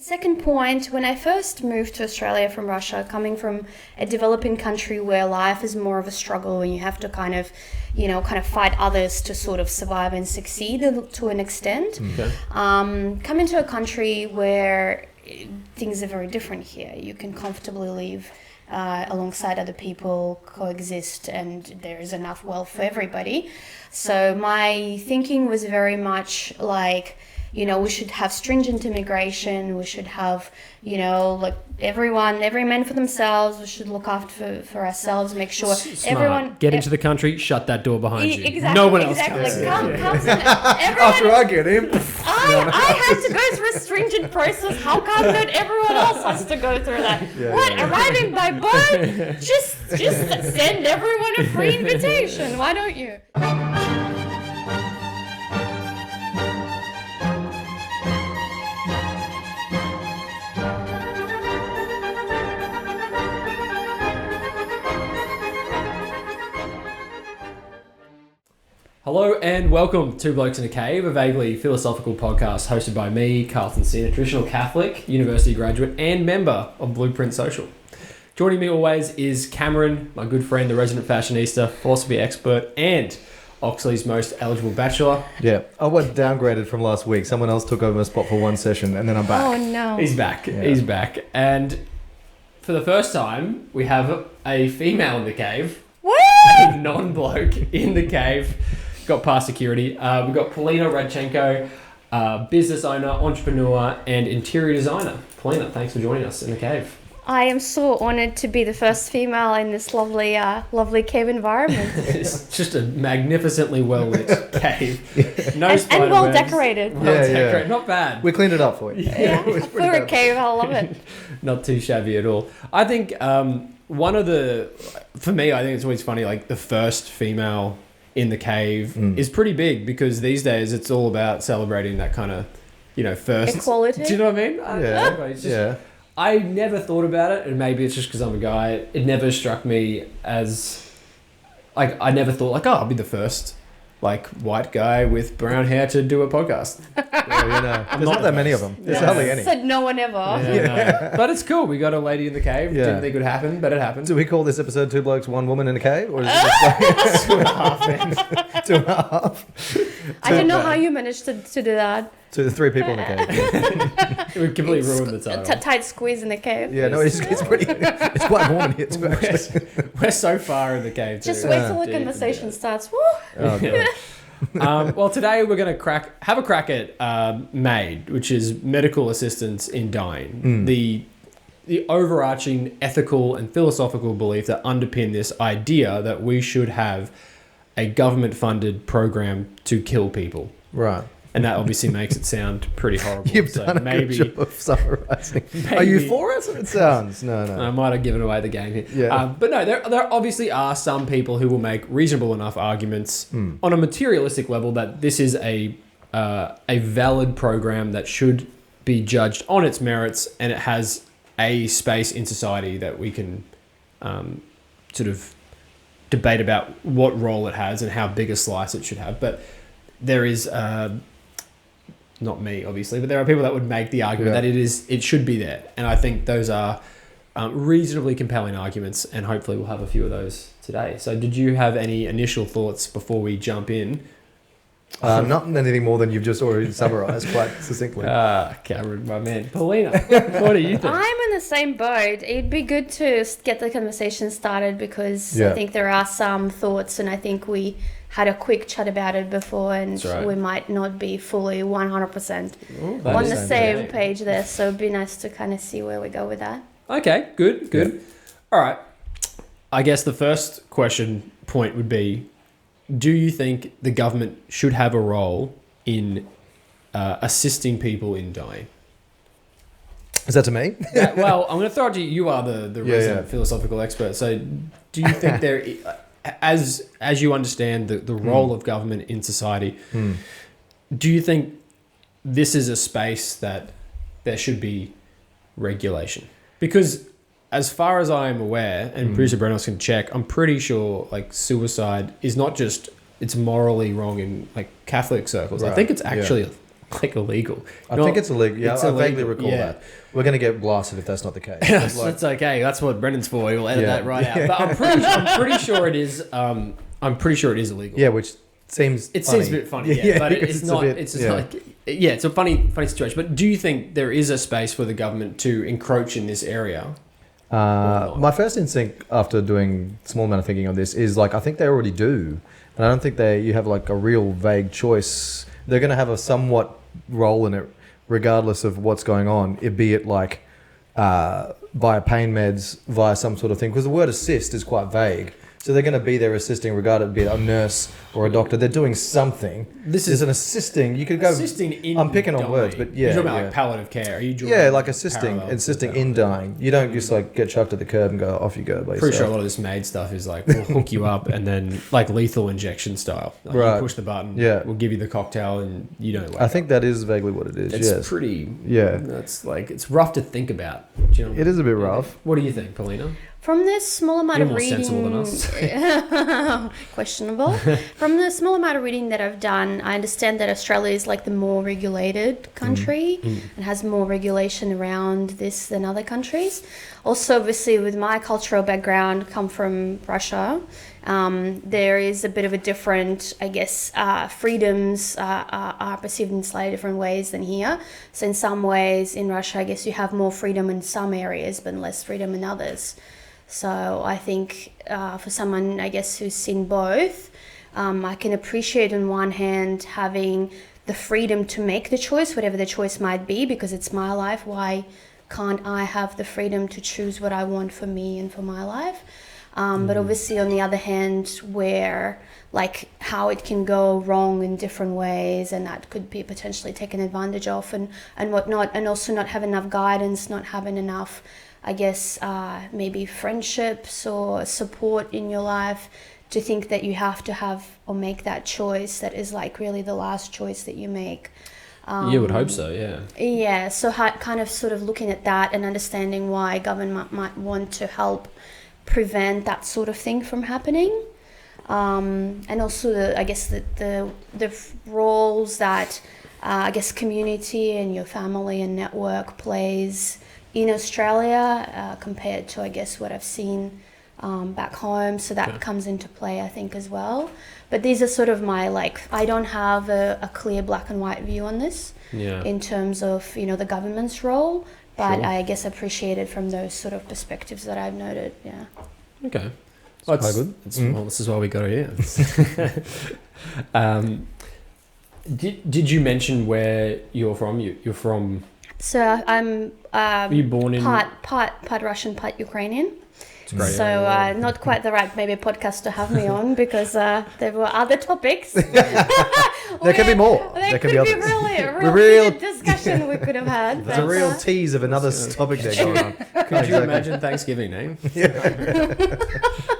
Second point, when I first moved to Australia from Russia, coming from a developing country where life is more of a struggle and you have to kind of fight others to sort of survive and succeed to an extent, coming to a country where things are very different here. You can comfortably live alongside other people, coexist, and there's enough wealth for everybody. So my thinking was very much like, we should have stringent immigration. We should have, every man for themselves. We should look after for ourselves, make sure everyone... Get into the country, shut that door behind you. Exactly, no one else comes. Comes in. After I get in... I had to go through a stringent process. How come not everyone else has to go through that? Arriving by boat? Just send everyone a free invitation. Why don't you? Hello and welcome to Blokes in a Cave, a vaguely philosophical podcast hosted by me, Carlton Sin, a traditional Catholic, university graduate and member of Blueprint Social. Joining me always is Cameron, my good friend, the resident fashionista, philosophy expert and Oxley's most eligible bachelor. Yeah, I was downgraded from last week. Someone else took over my spot for one session and then I'm back. Oh no. He's back. Yeah. He's back. And for the first time, we have a female in the cave. Woo! A non-bloke in the cave. Got past security. We've got Polina Radchenko, business owner, entrepreneur, and interior designer. Polina, thanks for joining us in the cave. I am so honoured to be the first female in this lovely cave environment. It's just a magnificently well-lit cave. No and well decorated. Decorated. Not bad. We cleaned it up for you. Yeah, for a cave, I love it. Not too shabby at all. I think for me, I think it's always funny, like the first female in the cave is pretty big because these days it's all about celebrating that kind of, first equality. Do you know what I mean? I never thought about it, and maybe it's just because I'm a guy. It never struck me as I never thought I'll be the first white guy with brown hair to do a podcast. There's not that many of them. There's hardly any. Said no one ever. No. But it's cool. We got a lady in the cave. Yeah. Didn't think it would happen, but it happened. Do we call this episode Two Blokes, One Woman in a Cave? Or is it just 2.5? 2.5. I don't know how you managed to do that. To the three people in the cave. We completely ruined the title. Tight squeeze in the cave. Yeah, no, it's pretty. It's quite warm in here too. Actually, we're so far in the cave. Just wait till the conversation starts. Woo! Oh, God. Well, today we're going to have a crack at MAID, which is medical assistance in dying. The overarching ethical and philosophical belief that underpin this idea that we should have a government-funded program to kill people. Right. And that obviously makes it sound pretty horrible. You've done a good job of summarising. Are you for it? It sounds. No. I might have given away the game here. Yeah. But no, there obviously are some people who will make reasonable enough arguments on a materialistic level that this is a valid program that should be judged on its merits, and it has a space in society that we can sort of debate about what role it has and how big a slice it should have. But there is... not me, obviously, but there are people that would make the argument that it should be there. And I think those are reasonably compelling arguments, and hopefully we'll have a few of those today. So did you have any initial thoughts before we jump in? Not anything more than you've just already summarised quite succinctly. Cameron, my man. Paulina, what do you think? I'm in the same boat. It'd be good to get the conversation started because I think there are some thoughts, and I think we had a quick chat about it before, and we might not be fully 100% on the same page there. So it'd be nice to kind of see where we go with that. Okay, good. Yeah. All right. I guess the first point would be, do you think the government should have a role in assisting people in dying? Is that to me? Well, I'm going to throw it to you. You are the resident philosophical expert. So do you think there... As you understand the role of government in society, do you think this is a space that there should be regulation? Because as far as I am aware, and producer Brenos can check, I'm pretty sure suicide is not just, it's morally wrong in Catholic circles. Right. I think it's actually like illegal. I think it's illegal. Yeah, it's I vaguely illegal, recall yeah. that. We're going to get blasted if that's not the case. That's, Like, that's okay. That's what Brendan's for. He'll edit Yeah. that right out. But I'm pretty sure it is. I'm pretty sure it is illegal. yeah, which seems It funny. seems a bit funny, yeah, but because it's not. It's just like, yeah, it's a funny situation. But do you think there is a space for the government to encroach in this area? My first instinct after doing a small amount of thinking on this is like I think they already do, and I don't think you have like a real vague choice. They're going to have a somewhat role in it, regardless of what's going on. Be it like via pain meds, via some sort of thing, because the word assist is quite vague. So they're going to be there assisting, regardless be it a nurse or a doctor. They're doing something. This is an assisting. You could go. Assisting in. I'm picking on dying. words, but yeah, You're talking about yeah. like palliative care. Are you drawing Yeah, like assisting parallels to in dying. You don't just like get chucked at the curb and go off you go. Basically. Pretty sure a lot of this MAID stuff is like we'll hook you up and then like lethal injection style. Like Right. You push the button. Yeah. We'll give you the cocktail and you don't. Wake I think up. that is vaguely what it is. It's yes. pretty. Yeah. That's like it's rough to think about. Do you know It is a bit rough. What do you think, Paulina? From the small amount You're of more reading, sensible than us. questionable. From the small amount of reading that I've done, I understand that Australia is like the more regulated country and has more regulation around this than other countries. Also, obviously, with my cultural background, come from Russia, there is a bit of a different, I guess, freedoms are perceived in slightly different ways than here. So in some ways, in Russia, I guess you have more freedom in some areas, but less freedom in others. So I think for someone, I guess, who's seen both, I can appreciate on one hand having the freedom to make the choice, whatever the choice might be, because it's my life. Why can't I have the freedom to choose what I want for me and for my life? But obviously, on the other hand, where like how it can go wrong in different ways, and that could be potentially taken advantage of and whatnot, and also not have enough guidance, not having enough, I guess, maybe friendships or support in your life to think that you have to have or make that choice that is like really the last choice that you make. You would hope so, yeah. Yeah, so kind of sort of looking at that and understanding why government might want to help prevent that sort of thing from happening. And also, I guess, the roles that, I guess, community and your family and network plays in Australia compared to, I guess, what I've seen back home. So that comes into play, I think, as well. But these are sort of my, like, I don't have a clear black and white view on this in terms of, the government's role. But I guess appreciate it from those sort of perspectives that I've noted, yeah. Okay. Well, quite good. Well, this is why we got her here. Did you mention where you're from? You're from... So I'm were you born in... part Russian, part Ukrainian. Great. So not quite the right maybe podcast to have me on because there were other topics. There could be more. There could be be others. a real- heated discussion we could have had. There's a but, real tease of another topic there going on. Could you imagine Thanksgiving, eh?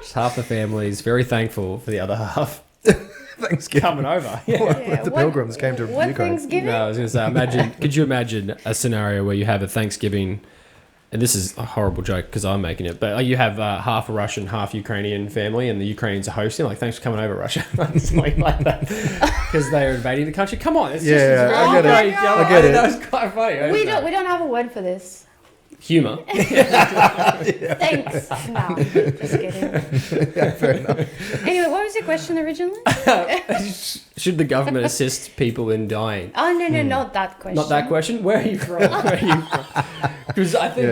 Just half the family's very thankful for the other half Thanksgiving. coming over. yeah, The Pilgrims came to what Ukraine. Thanksgiving? No, I was going to say, could you imagine a scenario where you have a Thanksgiving, and this is a horrible joke because I'm making it, but you have half a Russian, half Ukrainian family, and the Ukrainians are hosting, like, thanks for coming over, Russia. Something like that. Because they're invading the country. Come on, it's Yeah, just... I get it. I get it. That was quite funny. We don't have a word for this. Humour. Thanks. No, just kidding. Fair enough. Anyway, what was your question originally? Should the government assist people in dying? Oh no, not that question. Not that question. Where are you from? Because I think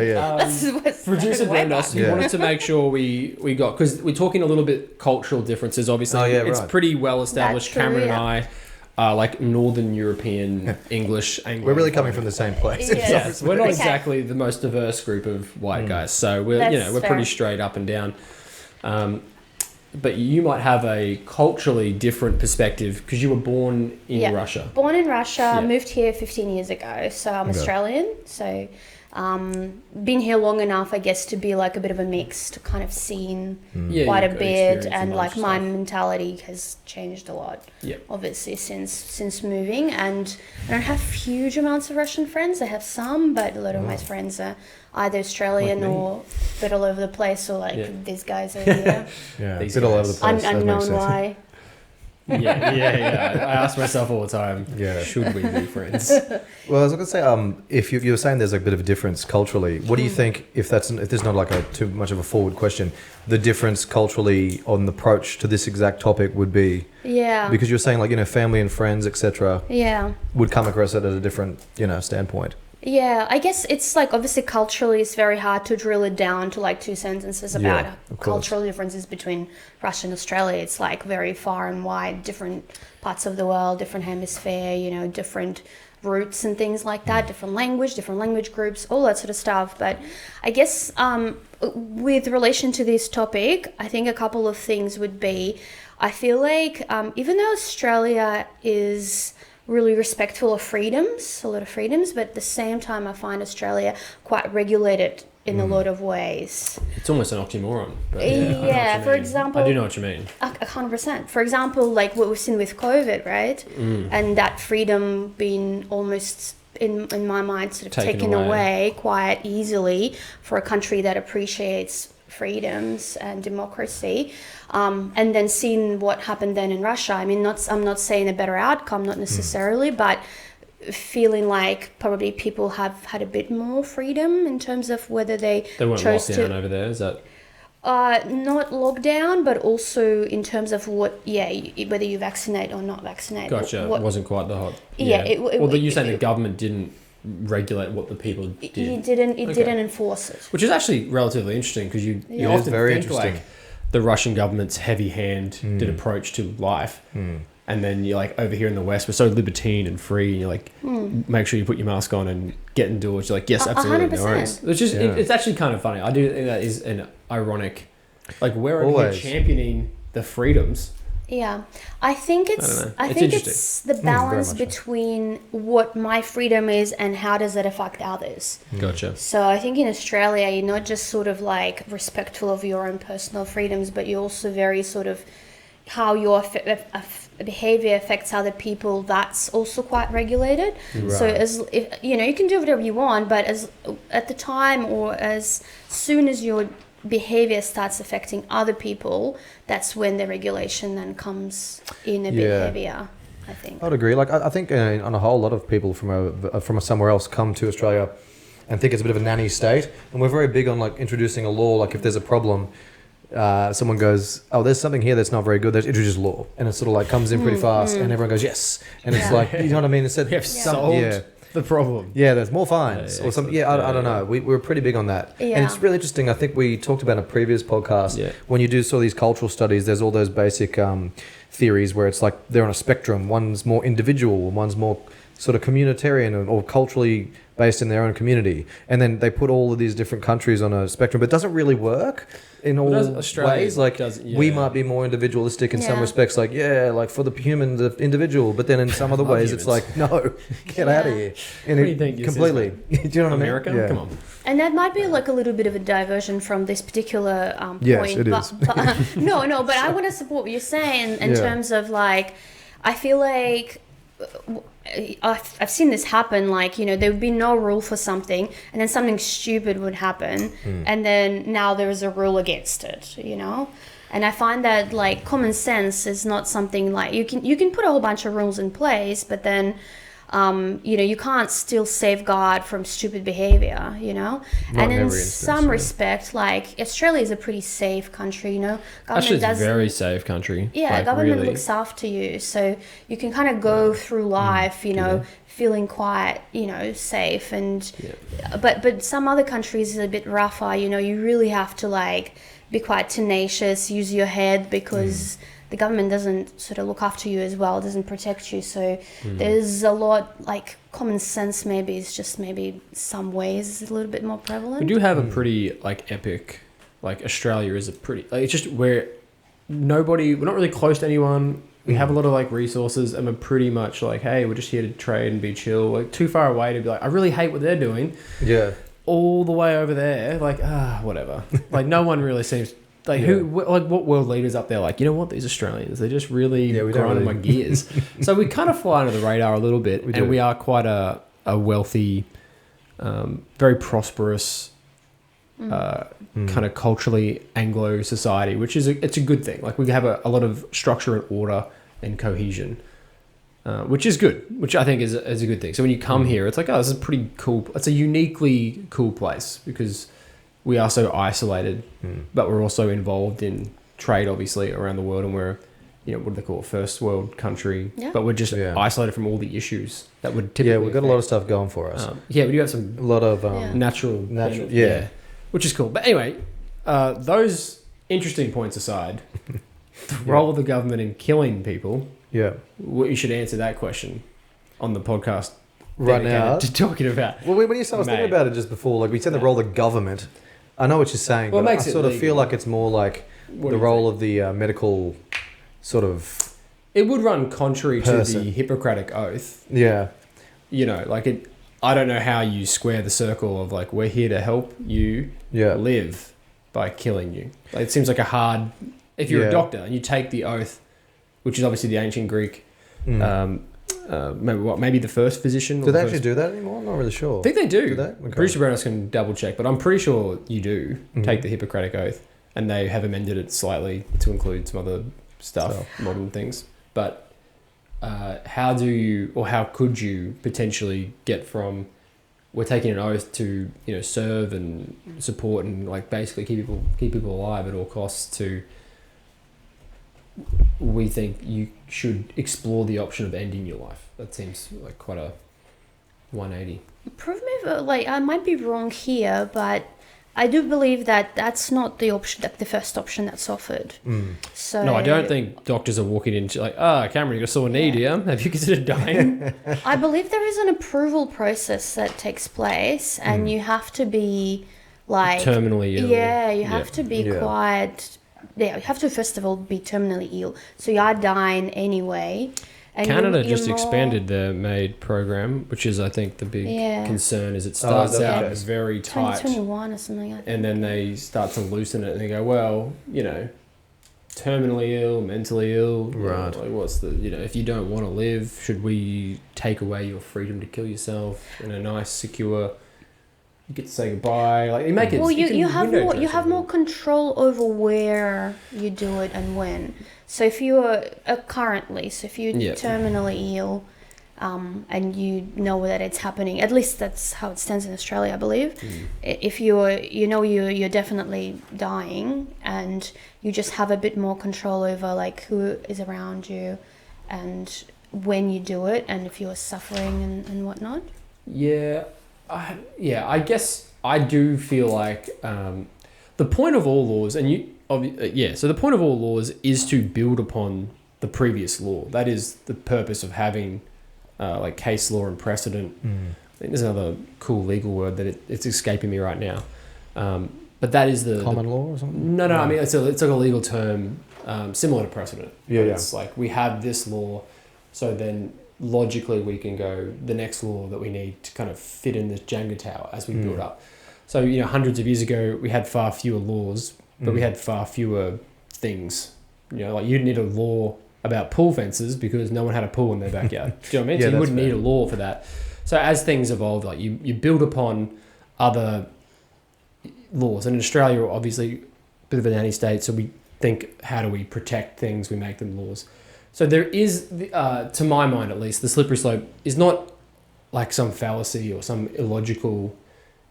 producer Brendos, he wanted to make sure we got, because we're talking a little bit cultural differences. Obviously, it's pretty well established. That's true, Cameron and I are like Northern European English. We're really coming from the same place. Yes. We're not Okay. exactly the most diverse group of white guys, so we're That's we're fair. pretty straight up and down. But you might have a culturally different perspective because you were born in Russia. Born in Russia, moved here 15 years ago. So I'm Australian. So been here long enough, I guess, to be like a bit of a mixed kind of scene quite a you've got bit. experience in And a like bunch of my stuff. mentality has changed a lot, Yep. obviously, since moving. And I don't have huge amounts of Russian friends. I have some, but a lot of my friends are either Australian Like me. or a bit all over the place, or like Yeah. these guys over here. Yeah, These bit all over guys. the place. That makes Unknown sense. why. Yeah. I ask myself all the time, Yeah. should we be friends? Well, I was going to say, if you're saying there's a bit of a difference culturally, what do you think, if there's not like a too much of a forward question, the difference culturally on the approach to this exact topic would be? Yeah. Because you're saying, like, family and friends, etc., Yeah. would come across it at a different, standpoint. Yeah, I guess it's like obviously culturally it's very hard to drill it down to like two sentences about of course. cultural differences between Russia and Australia. It's like very far and wide, different parts of the world, different hemisphere, different roots and things like that, different language groups, all that sort of stuff. But I guess with relation to this topic, I think a couple of things would be, I feel like even though Australia is really respectful of freedoms, a lot of freedoms, but at the same time I find Australia quite regulated in a lot of ways. It's almost an oxymoron. But I know what you For mean. example, I do know what you mean. 100%. For example, like what we've seen with COVID, right? And that freedom being almost, in my mind, sort of taken away quite easily for a country that appreciates freedoms and democracy, and then seeing what happened then in Russia. I mean, I'm not saying a better outcome, not necessarily, but feeling like probably people have had a bit more freedom in terms of whether they weren't chose locked down over there, is that? Not lockdown, but also in terms of whether you vaccinate or not vaccinate. Gotcha. It wasn't quite the hot. Yeah. You're saying the government didn't regulate what the people did. It didn't enforce it. Which is actually relatively interesting because you It is often very think interesting. like the Russian government's heavy-handed approach to life, and then you're like over here in the West we're so libertine and free, and you're like make sure you put your mask on and get indoors. You're like, yes, absolutely, 100%. no worries. It's just it's actually kind of funny. I do think that is an ironic, like we're over here Always. championing the freedoms. Yeah, I think don't know. it's It's interesting. the balance much so. between what my freedom is and how does it affect others. Gotcha. So I think in Australia you're not just sort of like respectful of your own personal freedoms, but you're also very sort of how your behavior affects other people. That's also quite regulated. So you can do whatever you want, but as at the time or as soon as your behavior starts affecting other people, that's when the regulation then comes in a bit heavier, I think. I'd agree. Like, I think on a whole lot of people from somewhere else come to Australia and think it's a bit of a nanny state. And we're very big on like introducing a law. Like if there's a problem, someone goes, oh, there's something here that's not very good. Let's introduce law. And it sort of like comes in pretty fast and everyone goes, yes. And it's like, you know what I mean? It's We have solved the problem. Yeah, there's more fines or something. Yeah, I don't know. We're pretty big on that. Yeah. And it's really interesting. I think we talked about in a previous podcast, when you do sort of these cultural studies, there's all those basic theories where it's like they're on a spectrum. One's more individual, one's more sort of communitarian or culturally based in their own community. And then they put all of these different countries on a spectrum, but it doesn't really work in all ways. Like we might be more individualistic in some respects, like, like for the human, the individual, but then in some other ways it's like, no, get out of here. And What do you think completely. Do you know what I mean? America? Yeah. Come on. And that might be like a little bit of a diversion from this particular point. Yes, it is. But no, but I want to support what you're saying in terms of like, I feel like I've seen this happen. Like, there would be no rule for something, and then something stupid would happen, and then now there is a rule against it. And I find that like common sense is not something like you can put a whole bunch of rules in place, but then you can't still safeguard from stupid behavior, and in some respect, like Australia is a pretty safe country, Actually, it's a very safe country. Yeah, like, government really. looks after you, so you can kind of go through life, feeling quite, safe. And but some other countries are a bit rougher. You really have to like be quite tenacious, use your head because the government doesn't sort of look after you as well, doesn't protect you. So there's a lot like common sense. Maybe it's just maybe some ways is a little bit more prevalent. We do have a pretty like epic. Like Australia is a pretty. Like, it's just we're not really close to anyone. We have a lot of like resources, and we're pretty much like, hey, we're just here to trade and be chill. Like too far away to be like, I really hate what they're doing. Yeah. All the way over there, like whatever. Like no one really seems like what world leaders up there like, you know what, these Australians, they just really grinding my gears. So we kind of fly under the radar a little bit, and we are quite a wealthy, very prosperous, kind of culturally Anglo society, which is it's a good thing. Like we have a lot of structure and order and cohesion, which is good, which I think is a good thing. So when you come here, it's like, oh, this is pretty cool. It's a uniquely cool place because we are so isolated, but we're also involved in trade, obviously, around the world, and we're, what do they call it, first world country, but we're just isolated from all the issues that would typically. Yeah, we've got a lot of stuff going for us. We do have a lot of natural, which is cool. But anyway, those interesting points aside, the role of the government in killing people. Yeah, you should answer that question on the podcast right now. To talking about. Well, when you said, I was thinking about it just before. Like we said, the role of the government. I know what you're saying, but I sort of feel like it's more like the role of the medical sort of. It would run contrary to the Hippocratic Oath. Yeah. I don't know how you square the circle of like, we're here to help you live by killing you. Like, it seems like a hard, if you're a doctor and you take the oath, which is obviously the ancient Greek, maybe the first physician. Do they actually do that anymore? I'm not really sure. I think they do. Do they? Okay. Pretty sure Brennan can double check, but I'm pretty sure you do take the Hippocratic Oath, and they have amended it slightly to include some other stuff, modern things. But how could you potentially get from we're taking an oath to serve and support and like basically keep people alive at all costs to we think you should explore the option of ending your life? That seems like quite a 180. Prove me, I might be wrong here, but I do believe that that's not the option, like the first option that's offered. So no, I don't think doctors are walking into like, Cameron, you got a sore knee, dear. Have you considered dying? I believe there is an approval process that takes place, and you have to be like terminally ill. Yeah, you have to be quite. Yeah, you have to first of all be terminally ill, so you are dying anyway. And Canada just expanded the MAID program, which is, I think, the big concern. Is it starts out very tight, 2021 or something like that. And then they start to loosen it, and they go, well, terminally ill, mentally ill, right? Like, what's the if you don't want to live, should we take away your freedom to kill yourself in a nice, secure? You get to say goodbye. Like, you make it. Well, you have more control over where you do it and when. So if you're terminally ill, and you know that it's happening, at least that's how it stands in Australia, I believe. If you're definitely dying, and you just have a bit more control over like who is around you, and when you do it, and if you're suffering and whatnot. I guess I do feel like the point of all laws, so the point of all laws is to build upon the previous law. That is the purpose of having like case law and precedent. I think there's another cool legal word that it's escaping me right now. But that is the common law or something. No. I mean, it's like a legal term similar to precedent. It's like we have this law, so then logically we can go the next law that we need to kind of fit in this Jenga tower as we build up. So hundreds of years ago we had far fewer laws, but we had far fewer things. Like you'd need a law about pool fences because no one had a pool in their backyard. Do you know what I mean? So you wouldn't need a law for that. So as things evolve, like you build upon other laws. And in Australia, we're obviously a bit of a nanny state, so we think, how do we protect things? We make them laws. So there is, to my mind at least, the slippery slope is not like some fallacy or some illogical,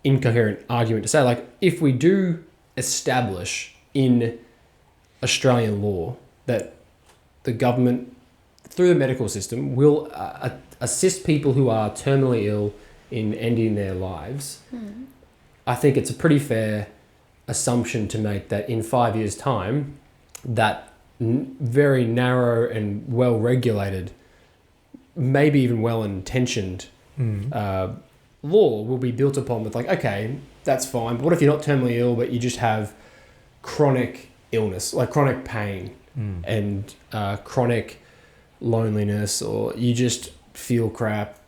incoherent argument to say, like, if we do establish in Australian law that the government, through the medical system, will assist people who are terminally ill in ending their lives, I think it's a pretty fair assumption to make that in 5 years' time, that very narrow and well-regulated, maybe even well-intentioned law will be built upon with like, okay, that's fine, but what if you're not terminally ill, but you just have chronic illness, like chronic pain and chronic loneliness, or you just feel crap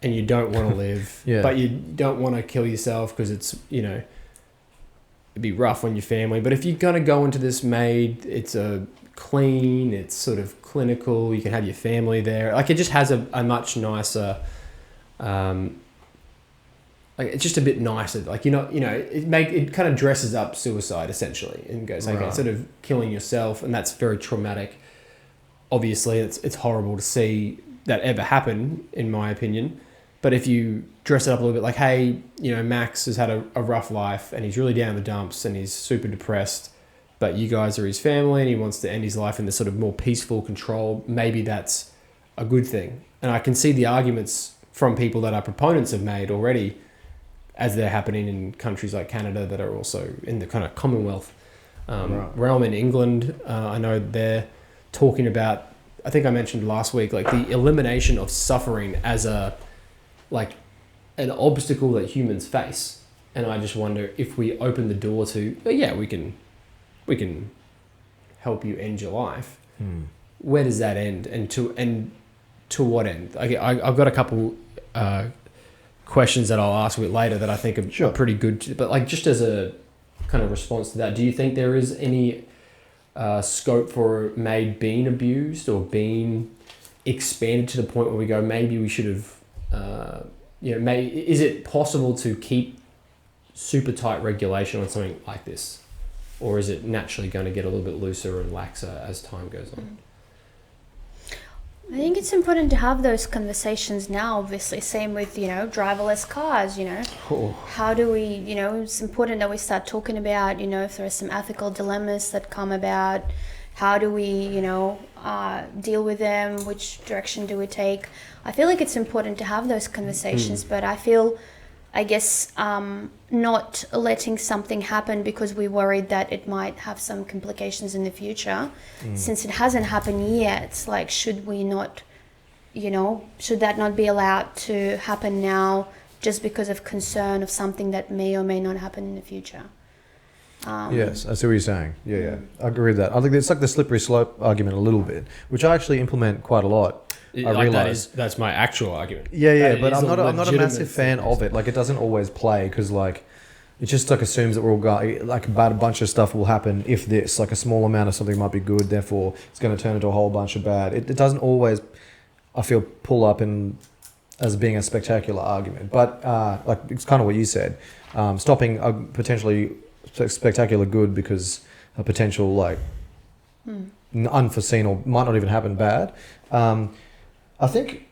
and you don't want to live, but you don't want to kill yourself because it's, it'd be rough on your family. But if you're going to go into this MAID, it's a clean, it's sort of clinical, you can have your family there. Like, it just has a much nicer, like, it's just a bit nicer. Like, it kind of dresses up suicide essentially and goes, okay, sort of killing yourself, and that's very traumatic. obviously it's horrible to see that ever happen, in my opinion. But if you dress it up a little bit like, hey, you know, Max has had a rough life and he's really down in the dumps and he's super depressed, but you guys are his family and he wants to end his life in this sort of more peaceful control, maybe that's a good thing. And I can see the arguments from people that are proponents of MAID already, as they're happening in countries like Canada that are also in the kind of Commonwealth realm. In England, I know they're talking about, I think I mentioned last week, like the elimination of suffering as an obstacle that humans face. And I just wonder if we open the door to, we can help you end your life. Where does that end? And to what end? I've got a couple questions that I'll ask a bit later that I think are pretty good. But like, just as a kind of response to that, do you think there is any scope for MAID being abused or being expanded to the point where we go, maybe we should have, is it possible to keep super tight regulation on something like this? Or is it naturally going to get a little bit looser and laxer as time goes on? I think it's important to have those conversations now, obviously. Same with, driverless cars, How do we, it's important that we start talking about, if there are some ethical dilemmas that come about, how do we, deal with them? Which direction do we take? I feel like it's important to have those conversations, but I feel, not letting something happen because we're worried that it might have some complications in the future. Since it hasn't happened yet, like, should we not, should that not be allowed to happen now just because of concern of something that may or may not happen in the future? Yes, I see what you're saying. Yeah. I agree with that. I think it's like the slippery slope argument a little bit, which I actually implement quite a lot. I realize that's my actual argument. But I'm not a massive fan of it. Like, it doesn't always play because, like, it just like assumes that we're all going, like, about a bunch of stuff will happen if this, like, a small amount of something might be good, therefore it's going to turn into a whole bunch of bad. It doesn't always, I feel, pull up in as being a spectacular argument. But like, it's kind of what you said, stopping a potentially spectacular good because a potential, like, unforeseen or might not even happen bad. I think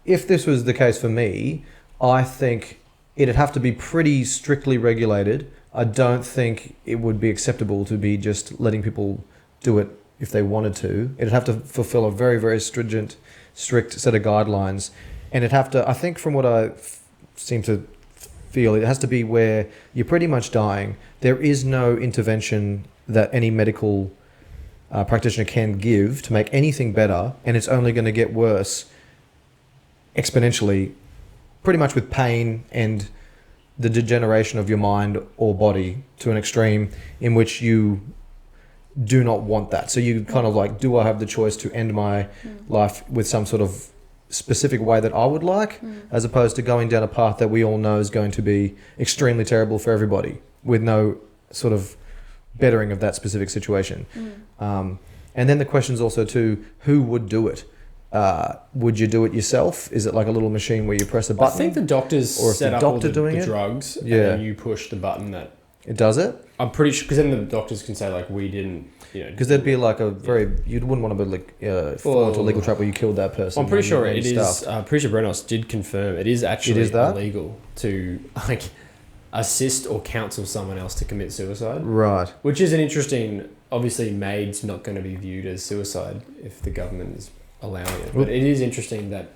if this was the case for me, I think it'd have to be pretty strictly regulated. I don't think it would be acceptable to be just letting people do it if they wanted to. It'd have to fulfill a very, very strict set of guidelines. And it'd have to, I think from what I seem to feel, it has to be where you're pretty much dying. There is no intervention that any medical practitioner can give to make anything better, and it's only going to get worse exponentially, pretty much with pain and the degeneration of your mind or body to an extreme in which you do not want that. So you kind of like, do I have the choice to end my life with some sort of specific way that I would like, as opposed to going down a path that we all know is going to be extremely terrible for everybody with no sort of bettering of that specific situation. And then the question's also too, who would do it? Would you do it yourself? Is it like a little machine where you press a button? I think the doctors or set the up doctor all doing the it? drugs, and then you push the button that... It does it? I'm pretty sure, because then the doctors can say, like, we didn't, Because there'd be like a very... You wouldn't want to be like fall into a legal trap where you killed that person. I'm pretty sure it is... pretty sure Brenos did confirm it is actually illegal to, like, assist or counsel someone else to commit suicide. Right. Which is an interesting... Obviously, MAID's not going to be viewed as suicide if the government is allowing it. But it is interesting that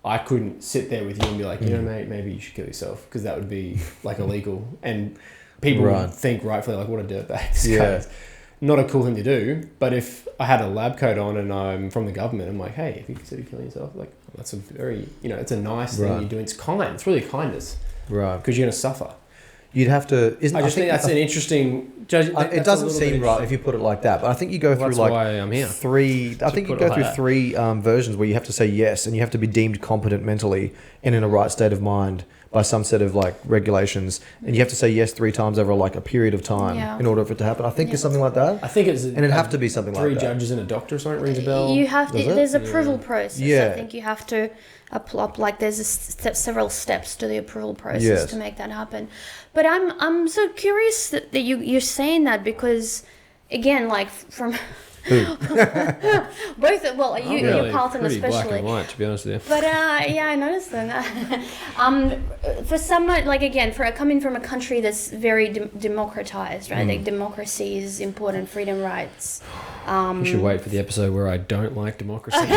I couldn't sit there with you and be like, mate, maybe you should kill yourself, because that would be, like, illegal. And people would think rightfully, like, what a dirtbag. This guy's not a cool thing to do. But if I had a lab coat on and I'm from the government, I'm like, hey, if you consider killing yourself, like, that's a very, it's a nice thing you're doing. It's kind. It's really kindness. Right. Because you're going to suffer. You'd have to... I think that's an interesting... It doesn't seem right if you put it like that, but I think you go through like why I'm here. three... I think you go through three versions where you have to say yes, and you have to be deemed competent mentally and in a right state of mind by some set of like regulations, and you have to say yes 3 times over like a period of time in order for it to happen. I think it's something like that. I think it's... And it'd have to be something like that. 3 judges and a doctor or something rings a bell. You have to... There's approval process. I think you have to... like there's several steps to the approval process to make that happen. But I'm so curious that you're saying that, because again, like from Both. Well, you Carlton pretty especially. black and white, to be honest with you. But yeah, I noticed that. For someone like again, for coming from a country that's very democratized, right? Like democracy is important, freedom, rights. You should wait for the episode where I don't like democracy. Okay,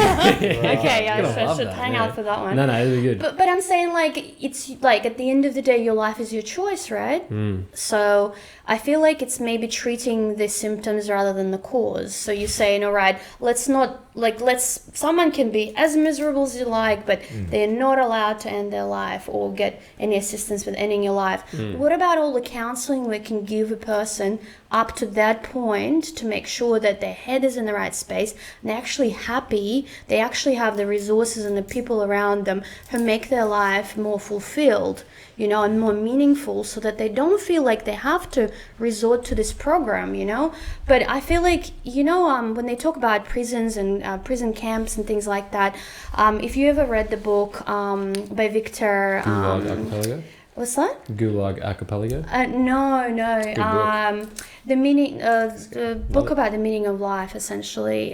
yeah, I should that, hang yeah. out for that one. No, it'll be good. But I'm saying like it's like at the end of the day, your life is your choice, right? So I feel like it's maybe treating the symptoms rather than the cause. So you're saying, all right, someone can be as miserable as you like, but they're not allowed to end their life or get any assistance with ending your life. What about all the counseling we can give a person up to that point to make sure that their head is in the right space and they're actually happy, they actually have the resources and the people around them who make their life more fulfilled, you know, and more meaningful, so that they don't feel like they have to resort to this program, you know. But I feel like, you know, when they talk about prisons and prison camps and things like that, if you ever read the book by Victor... Gulag Archipelago? What's that? Gulag Archipelago? No. The meaning, the book about the meaning of life, essentially.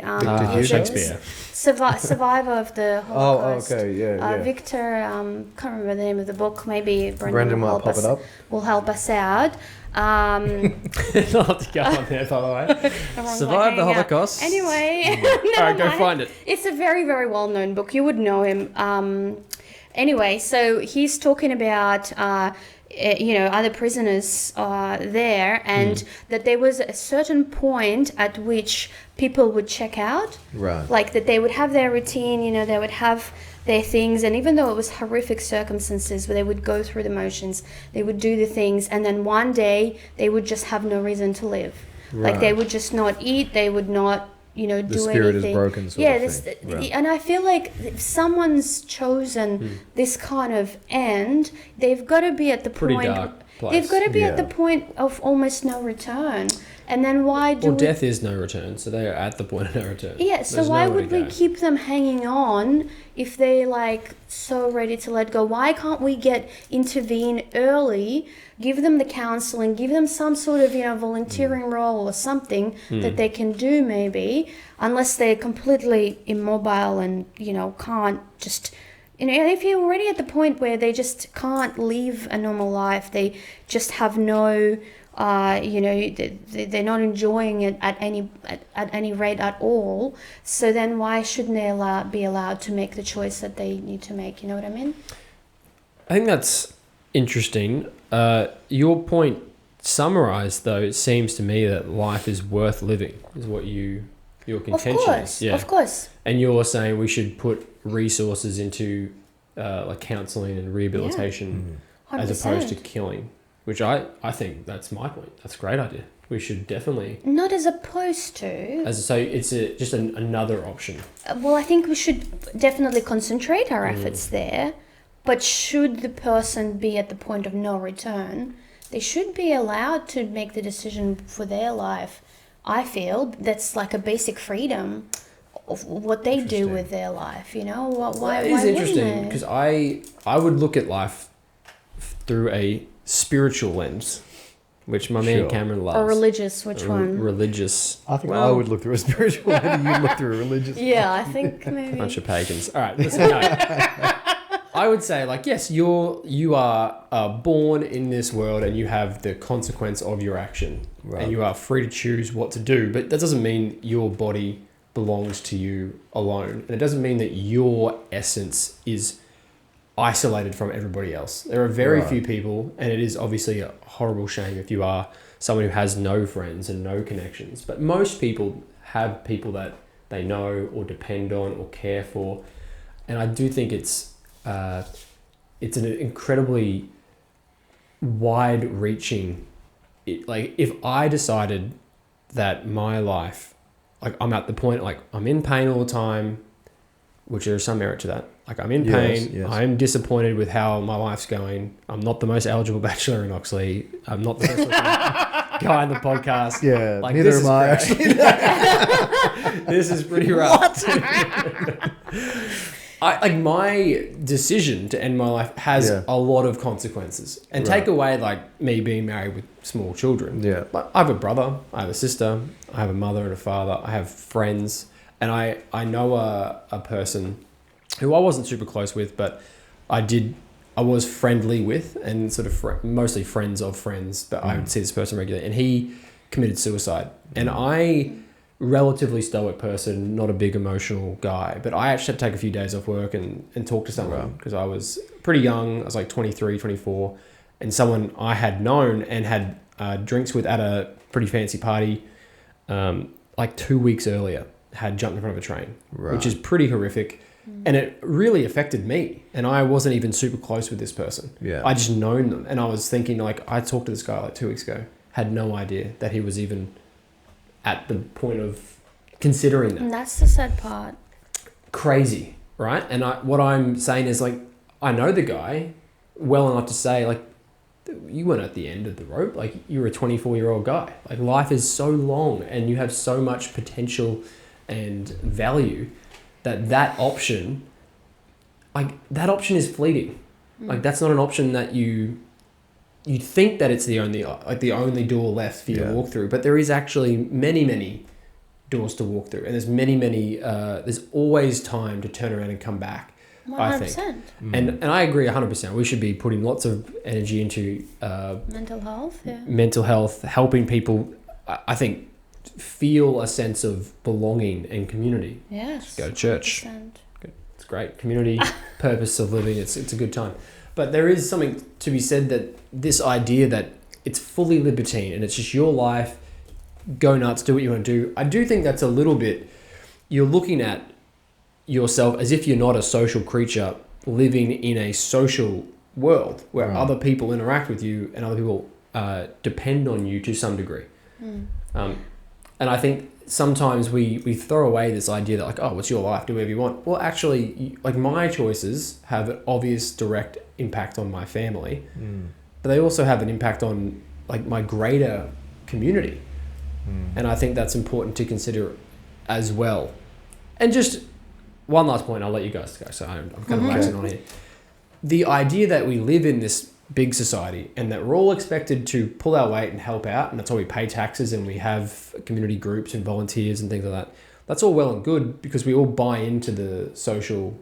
Shakespeare. Survivor of the Holocaust. Oh, okay, yeah. Victor, can't remember the name of the book. Maybe Brendan will pop it up. Will help us out. Not to go on there, by the way. Survive the Holocaust. Anyway, all right, go find it. It's a very, very well-known book. You would know him. Anyway, so he's talking about, other prisoners there, and that there was a certain point at which people would check out. Right. Like that they would have their routine, you know, they would have their things, and even though it was horrific circumstances where they would go through the motions, they would do the things, and then one day they would just have no reason to live. Right. Like they would just not eat, they would not... do anything. The spirit is broken, sort of thing. Right. And I feel like if someone's chosen this kind of end, they've got to be at the Pretty point. dark place. They've got to be at the point of almost no return. And then why do death is no return, so they are at the point of no return. Yeah, so why would we keep them hanging on if they're like so ready to let go? Why can't we intervene early, give them the counseling, give them some sort of, volunteering role or something that they can do maybe, unless they're completely immobile and, can't just... if you're already at the point where they just can't live a normal life, they just have no... they're not enjoying it at any rate at all. So then why shouldn't they be allowed to make the choice that they need to make? You know what I mean? I think that's interesting. Your point summarized, though, it seems to me that life is worth living, is what your contention is. Yeah. Of course. And you're saying we should put resources into like counseling and rehabilitation as opposed to killing. Which I think that's my point. That's a great idea. We should definitely... Not as opposed to... So it's just another option. Well, I think we should definitely concentrate our efforts there. But should the person be at the point of no return, they should be allowed to make the decision for their life. I feel that's like a basic freedom of what they do with their life, Why it is interesting because I would look at life through a spiritual lens, which my man Cameron loves. Or religious, which one? Religious. I think I would look through a spiritual lens, you look through a religious. Yeah, I think maybe. Bunch of pagans. All right, listen, no. I would say, yes, you are born in this world and you have the consequence of your action. Right. And you are free to choose what to do, but that doesn't mean your body belongs to you alone. And it doesn't mean that your essence is isolated from everybody else. There are very few people, and it is obviously a horrible shame if you are someone who has no friends and no connections, but most people have people that they know or depend on or care for. And I do think it's an incredibly wide-reaching... if I decided that my life, I'm at the point, I'm in pain all the time, which there is some merit to that. I'm in pain. Yes. I'm disappointed with how my life's going. I'm not the most eligible bachelor in Oxley. I'm not the best looking guy in the podcast. Yeah, neither am I, actually. This is pretty rough. like my decision to end my life has a lot of consequences, and take away like me being married with small children. Yeah. But I have a brother, I have a sister, I have a mother and a father, I have friends, and I know a person who I wasn't super close with, but I was friendly with, and sort of mostly friends of friends, but I would see this person regularly, and he committed suicide. And relatively stoic person, not a big emotional guy, but I actually had to take a few days off work and talk to someone because I was pretty young. I was like 23, 24, and someone I had known and had drinks with at a pretty fancy party like 2 weeks earlier had jumped in front of a train, which is pretty horrific. And it really affected me, and I wasn't even super close with this person. I just known them, and I was thinking like, I talked to this guy like 2 weeks ago, had no idea that he was even at the point of considering that. And that's the sad part. Crazy, right? And what I'm saying is like, I know the guy well enough to say like, you weren't at the end of the rope. Like, you were a 24-year-old guy. Like, life is so long, and you have so much potential and value that option, like, that option is fleeting. Like, that's not an option that you think that it's the only door left for you to walk through, but there is actually many doors to walk through, and there's many there's always time to turn around and come back. 100%. I think, and I agree 100%. We should be putting lots of energy into mental health, helping people. I think feel a sense of belonging and community. Yes. Just go to church. 100%. It's great. Community, purpose of living. It's a good time. But there is something to be said that this idea that it's fully libertine and it's just your life, go nuts, do what you want to do. I do think that's a little bit, you're looking at yourself as if you're not a social creature living in a social world where other people interact with you and other people depend on you to some degree. And I think sometimes we throw away this idea that like, oh, it's your life, do whatever you want. Well, actually, like, my choices have an obvious direct impact on my family, but they also have an impact on like my greater community. And I think that's important to consider as well. And just one last point, I'll let you guys go. So I'm kind of waxing on here. The idea that we live in this big society and that we're all expected to pull our weight and help out, and that's why we pay taxes and we have community groups and volunteers and things like that. That's all well and good because we all buy into the social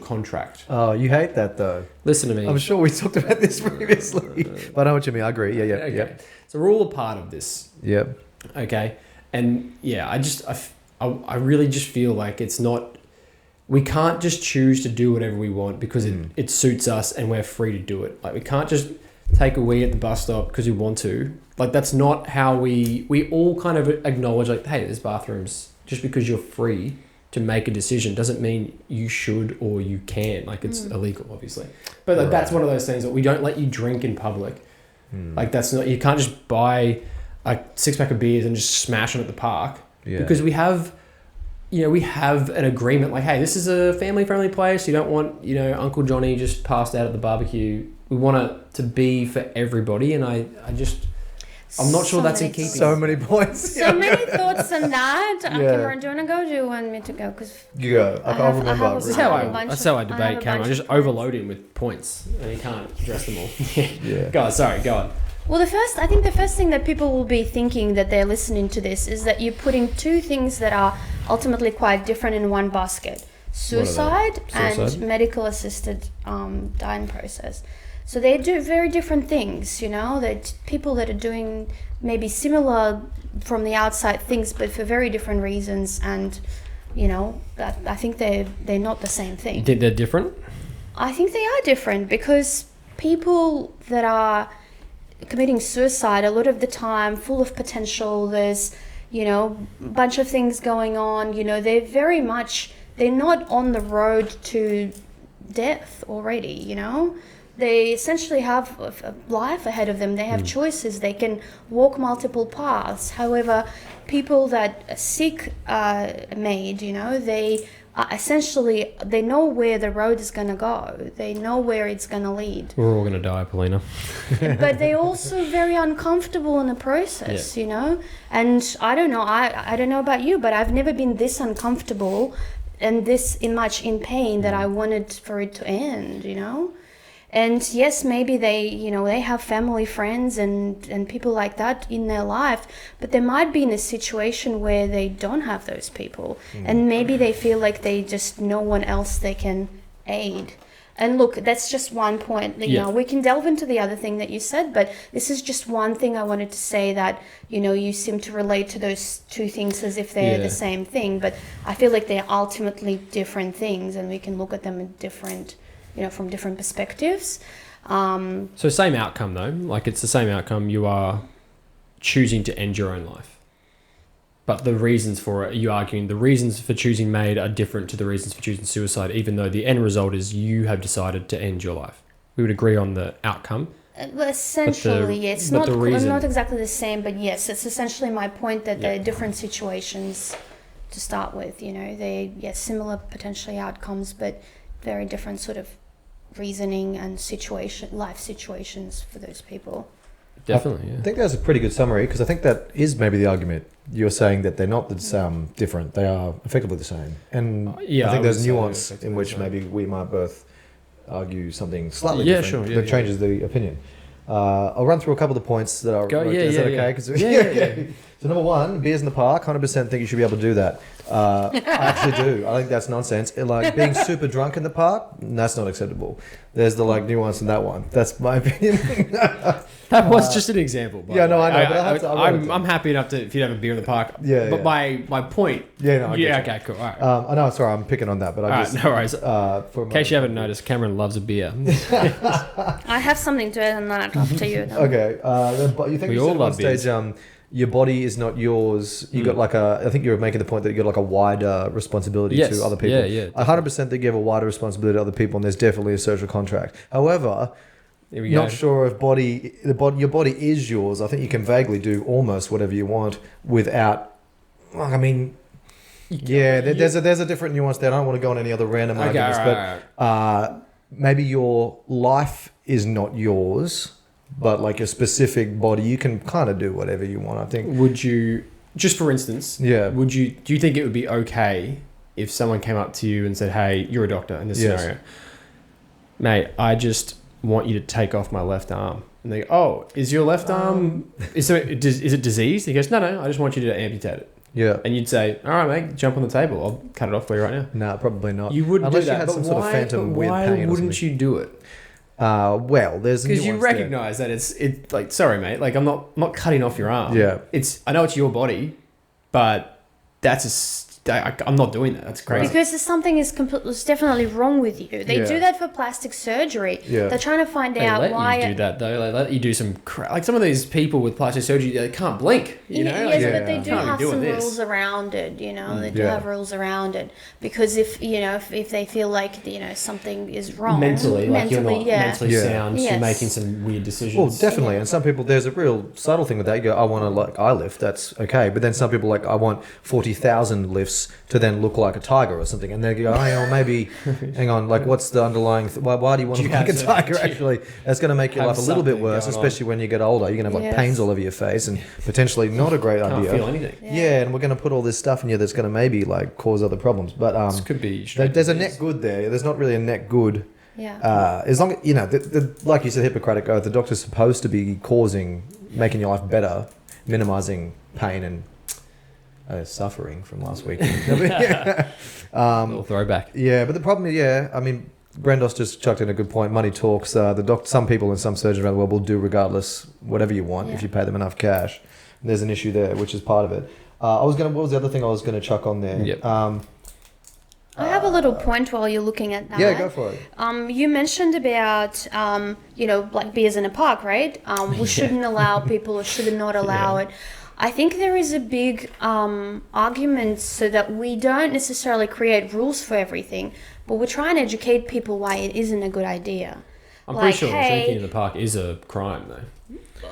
contract. Oh, you hate that though. Listen to me. I'm sure we talked about this previously, but I know what you mean. I agree. Yeah. Okay. So we're all a part of this. Yep. Okay. And yeah, I really just feel like it's not, we can't just choose to do whatever we want because it suits us and we're free to do it. Like, we can't just take a wee at the bus stop because we want to. Like, that's not how we all kind of acknowledge like, hey, there's bathrooms. Just because you're free to make a decision doesn't mean you should or you can. Like, it's illegal, obviously. But like, that's one of those things that we don't let you drink in public. Like, that's not, you can't just buy a 6-pack of beers and just smash them at the park because we have an agreement like, hey, this is a family-friendly place. You don't want, Uncle Johnny just passed out at the barbecue. We want it to be for everybody, and I'm not sure that's in keeping. So many points. So many thoughts on that. Cameron, do you want to go? Do you want me to go? Because you go. I can't remember. That's how I debate Cameron. I just overload him with points, and he can't address them all. Go on. Well, I think the first thing that people will be thinking that they're listening to this is that you're putting two things that are ultimately quite different in one basket: suicide and medical assisted dying process. So they do very different things, that people that are doing maybe similar from the outside things, but for very different reasons. And, that I think they're not the same thing. You think they're different? I think they are different because people that are committing suicide a lot of the time, full of potential, there's, a bunch of things going on, they're not on the road to death already, They essentially have a life ahead of them. They have choices. They can walk multiple paths. However, people that seek MAID, they are essentially, they know where the road is going to go. They know where it's going to lead. We're all going to die, Paulina. But they're also very uncomfortable in the process, And I don't know. I don't know about you, but I've never been this uncomfortable this in much in pain that I wanted for it to end, you know. And yes, maybe they have family, friends, and people like that in their life, but they might be in a situation where they don't have those people, and maybe they feel like they just no one else they can aid. And look, that's just one point. You know, we can delve into the other thing that you said, but this is just one thing I wanted to say, that, you know, you seem to relate to those two things as if they're the same thing, but I feel like they're ultimately different things, and we can look at them in different, you know, from different perspectives. So same outcome though, like it's the same outcome. You are choosing to end your own life. But the reasons for it, you arguing the reasons for choosing MAID are different to the reasons for choosing suicide, even though the end result is you have decided to end your life. We would agree on the outcome. Well, essentially, it's not exactly the same, but yes, it's essentially my point that they're different situations to start with. You know, they're similar potentially outcomes, but very different sort of reasoning and life situations for those people. Definitely, I think that's a pretty good summary, because I think that is maybe the argument. You're saying that they're not different; they are effectively the same. And I think there's nuance in which maybe we might both argue something slightly different that changes the opinion. I'll run through a couple of the points that are. Is that okay? 'Cause So number one, beers in the park. 100% think you should be able to do that. I actually do. I think that's nonsense. Like being super drunk in the park, that's not acceptable. There's the nuance in that one. That's my opinion. That was just an example. I know. But I'm happy enough to if you have a beer in the park. But my point. Okay, cool. All right. I know. Sorry, I'm picking on that, but no worries. In case you haven't noticed, Cameron loves a beer. I have something to add on that after you. Okay. But you think we all love stage, your body is not yours. You got I think you were making the point that you got like a wider responsibility to other people. Yeah. 100% think you have a wider responsibility to other people, and there's definitely a social contract. However, not sure if your body is yours. I think you can vaguely do almost whatever you want without. I mean, there's a different nuance there. I don't want to go on any other random arguments, but maybe your life is not yours. But like a specific body, you can kind of do whatever you want, I think. Would you, just for instance, do you think it would be okay if someone came up to you and said, hey, you're a doctor in this scenario, mate, I just want you to take off my left arm. And they go, oh, is your left arm, is it diseased? He goes, no, I just want you to amputate it. Yeah. And you'd say, all right, mate, jump on the table. I'll cut it off for you right now. No, probably not. You wouldn't do that. Unless you had some sort of phantom weird pain. Why wouldn't you do it? Well, there's because you recognise that it's like, sorry, mate, like I'm not cutting off your arm. Yeah. I know it's your body, but I'm not doing that. That's crazy. Because there's definitely wrong with you. They do that for plastic surgery. Yeah. They're trying to find out why. You do that though. They let you do some like some of these people with plastic surgery, they can't blink. You know. But they do have some rules around it. You know, they do have rules around it because if they feel like something is wrong mentally, you're not mentally sound, you're making some weird decisions. Well, definitely. And some people, there's a real subtle thing with that. You go, I want to eye lift. That's okay. But then some people I want 40,000 lifts to then look like a tiger or something, and they go, maybe hang on, what's the underlying why do you want to look like a tiger? Actually, that's going to make your life a little bit worse, especially when you get older. You're going to have pains all over your face, and potentially not a great idea. Can't feel anything. And we're going to put all this stuff in you that's going to maybe cause other problems. But this could be there's a net good there. There's not really a net good. As long as like you said, Hippocratic Oath, the doctor's supposed to be making your life better, minimizing pain and suffering from last week. Little throwback. Yeah, but the problem is, I mean, Brendos just chucked in a good point. Money talks. Some people and some surgeons around the world will do regardless, whatever you want, if you pay them enough cash. And there's an issue there, which is part of it. What was the other thing I was going to chuck on there? Yep. I have a little point while you're looking at that. Yeah, go for it. You mentioned about, beers in a park, right? We shouldn't allow people or should not allow it. I think there is a big argument so that we don't necessarily create rules for everything, but we're trying to educate people why it isn't a good idea. I'm pretty sure drinking in the park is a crime, though.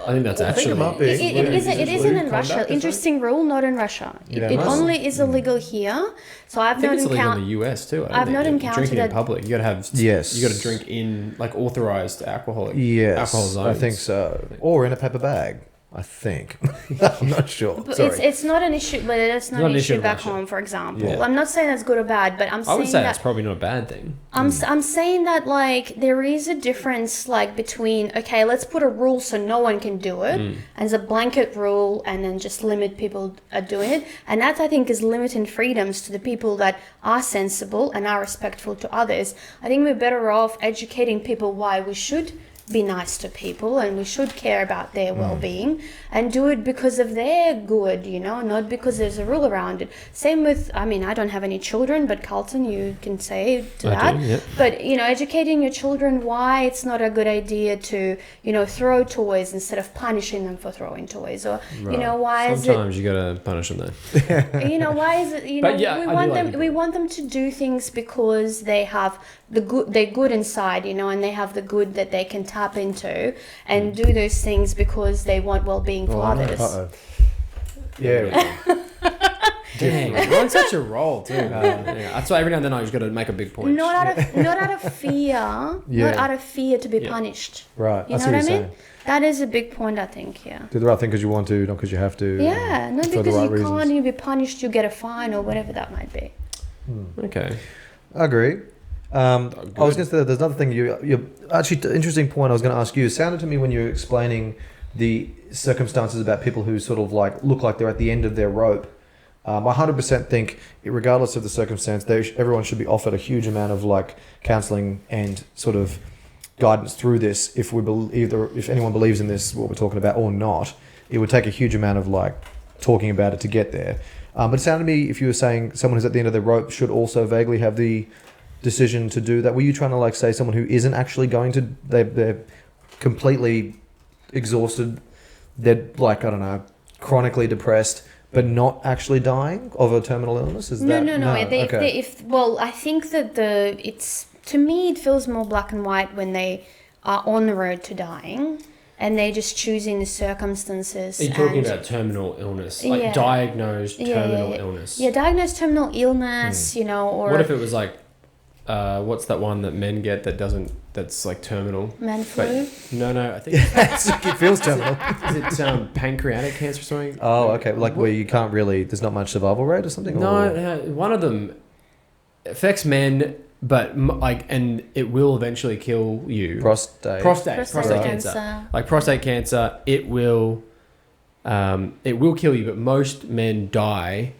I think that's actually... It isn't in Russia. Interesting rule, not in Russia. It only is illegal here. So I've not encountered... it's illegal in the US too. I've not encountered drinking in public. You got to have... Yes. You got to drink in authorized alcohol zones. I think so. Or in a paper bag. I think. I'm not sure. But Sorry. it's not an issue, but it's not an issue back home, for example. Yeah. I'm not saying that's good or bad, but I'm saying I would say that that's probably not a bad thing. I'm saying that, like, there is a difference, like, between, okay, let's put a rule so no one can do it, as a blanket rule, and then just limit people doing it. And that, I think, is limiting freedoms to the people that are sensible and are respectful to others. I think we're better off educating people why we should be nice to people and we should care about their well-being and do it because of their good, you know, not because there's a rule around it. Same with, I mean, I don't have any children, but Carlton, you can say to that. Yeah. But, you know, educating your children why it's not a good idea to, you know, throw toys instead of punishing them for throwing toys, or, you know, why Sometimes you gotta punish them though. you know, why is it, you But know, yeah, we want them to do things because they have the good, they're good inside, you know, and they have the good that they can tap into and do those things because they want well-being for others. Yeah. Dang, you're on such a roll too. Yeah, that's why every now and then I just got to make a big point. Not out of fear, not out of fear to be punished. Right. You know what I mean? That is a big point, I think. Yeah. Do the right thing because you want to, not because you have to. Yeah, not for the because right you can't. reasons. You be punished, you get a fine or whatever that might be. Okay. I agree. I was going to say there's another thing you actually interesting point I was going to ask you. It sounded to me when you were explaining the circumstances about people who sort of like look like they're at the end of their rope. I 100% think, regardless of the circumstance, everyone should be offered a huge amount of like counselling and sort of guidance through this. If anyone believes in this, what we're talking about, or not, it would take a huge amount of like talking about it to get there. But it sounded to me, if you were saying someone who's at the end of their rope should also vaguely have the decision to do that. Were you trying to like say someone who isn't actually going to? They're completely exhausted. They're like, I don't know, chronically depressed, but not actually dying of a terminal illness. No. Okay. I think that it's, to me, it feels more black and white when they are on the road to dying. And they're just choosing the circumstances. Are you talking about terminal illness? Like diagnosed terminal illness? Yeah, diagnosed terminal illness, you know, or... What if it was like, what's that one that men get that's like terminal? Man flu? No, I think It feels terminal. is it pancreatic cancer or something? Oh, okay. Like where you can't really, there's not much survival rate or something? No, one of them affects men, but and it will eventually kill you. Prostate cancer. Like prostate cancer, it will kill you, but most men die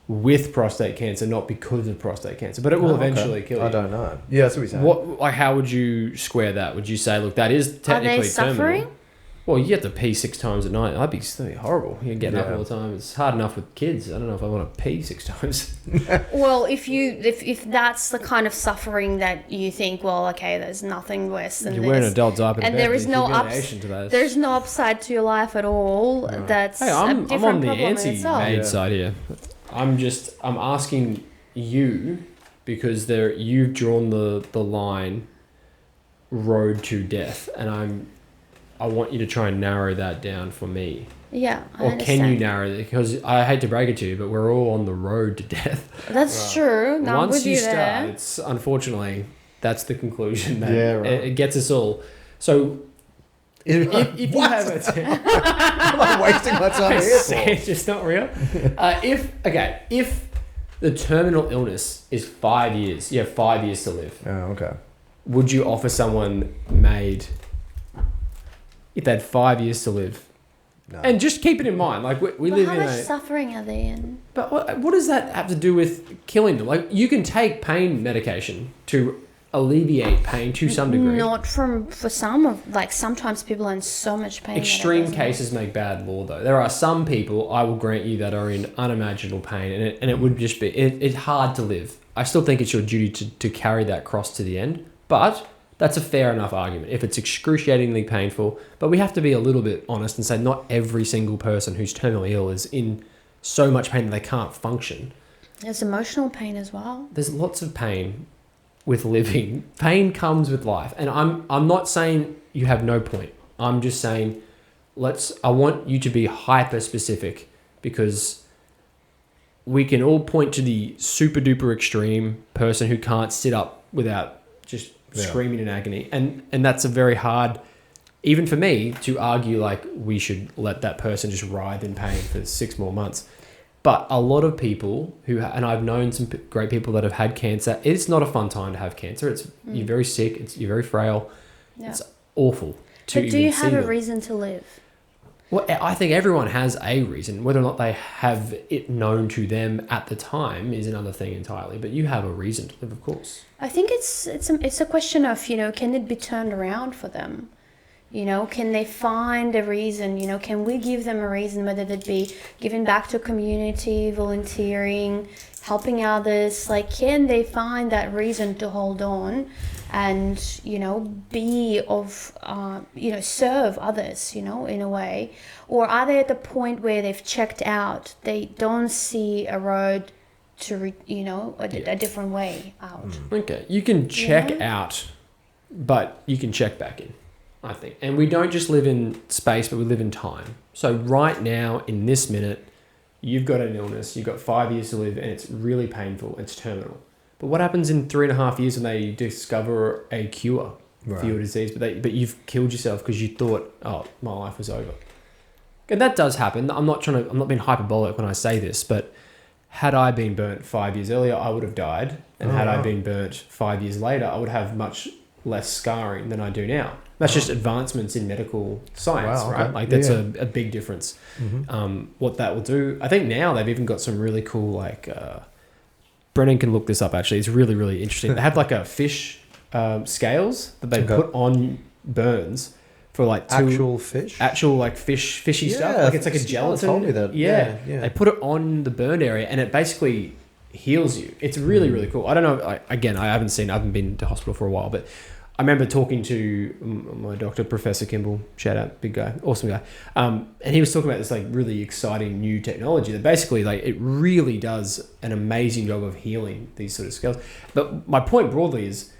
with prostate cancer, not because of prostate cancer, but it will eventually kill you. I don't know. Yeah, that's what you're saying. How would you square that? Would you say, look, that is technically Are they suffering? terminal? Well, you have to pee 6 times a night. That'd be horrible. You're getting up all the time. It's hard enough with kids. I don't know if I want to pee 6 times. Well, if that's the kind of suffering that you think, well, okay, there's nothing worse than You're this. wearing an adult diaper in And bed, there is the no humiliation to that. there's no upside to your life at all. Right. That's Hey, a I'm different on the problem in itself. anti-MAID side here. I'm asking you because you've drawn the line road to death, and I want you to try and narrow that down for me. Yeah, I Or understand. can you narrow it? Because I hate to break it to you, but we're all on the road to death. That's true. No, I'm Once with you you start, there. it's unfortunately that's the conclusion that it gets us all. So if you have I'm wasting my time here for? it's just not real. If the terminal illness is 5 years, you have 5 years to live. Oh, okay. Would you offer someone MAID if they had 5 years to live? No. And just keep it in mind, like we But live how in much a. suffering are they in? But what does that have to do with killing them? Like you can take pain medication to alleviate pain to some degree. Not for some of, like, sometimes people are in so much pain. Extreme cases make bad law, though. There are some people, I will grant you, that are in unimaginable pain, and it would just be it's hard to live. I still think it's your duty to carry that cross to the end, but that's a fair enough argument if it's excruciatingly painful. But we have to be a little bit honest and say not every single person who's terminally ill is in so much pain that they can't function. There's emotional pain as well. There's lots of pain with living. Pain comes with life, and I'm not saying you have no point. I'm just saying I want you to be hyper specific, because we can all point to the super duper extreme person who can't sit up without just screaming in agony, and that's a very hard even for me to argue like we should let that person just writhe in pain for 6 more months. But a lot of people and I've known some great people that have had cancer. It's not a fun time to have cancer. You're very sick. You're very frail. Yeah. It's awful. But do you have a reason to live? Well, I think everyone has a reason. Whether or not they have it known to them at the time is another thing entirely. But you have a reason to live, of course. I think it's a question of, can it be turned around for them? Can they find a reason? Can we give them a reason, whether that be giving back to community, volunteering, helping others? Like, can they find that reason to hold on and, be of, serve others, in a way? Or are they at the point where they've checked out? They don't see a road to, a different way out. Okay. You can check out, but you can check back in, I think. And we don't just live in space, but we live in time. So right now, in this minute, you've got an illness, you've got 5 years to live, and it's really painful, it's terminal. But what happens in 3.5 years when they discover a cure for your disease, but you've killed yourself because you thought, oh, my life was over? And that does happen. I'm not being hyperbolic when I say this, but had I been burnt 5 years earlier, I would have died. And had I been burnt 5 years later, I would have much less scarring than I do now. That's just advancements in medical science, right? Like that's a big difference. What that will do. I think now they've even got some really cool, like, Brennan can look this up actually. It's really, really interesting. They have like a fish scales that they put on burns for like actual fish? Actual like fishy stuff. Like it's like a gelatin. Told me that. Yeah. They put it on the burned area and it basically heals you. It's really, really cool. I don't know. I haven't been to hospital for a while, but I remember talking to my doctor, Professor Kimball, shout out, big guy, awesome guy. And he was talking about this like really exciting new technology that basically like it really does an amazing job of healing these sort of scales. But my point broadly is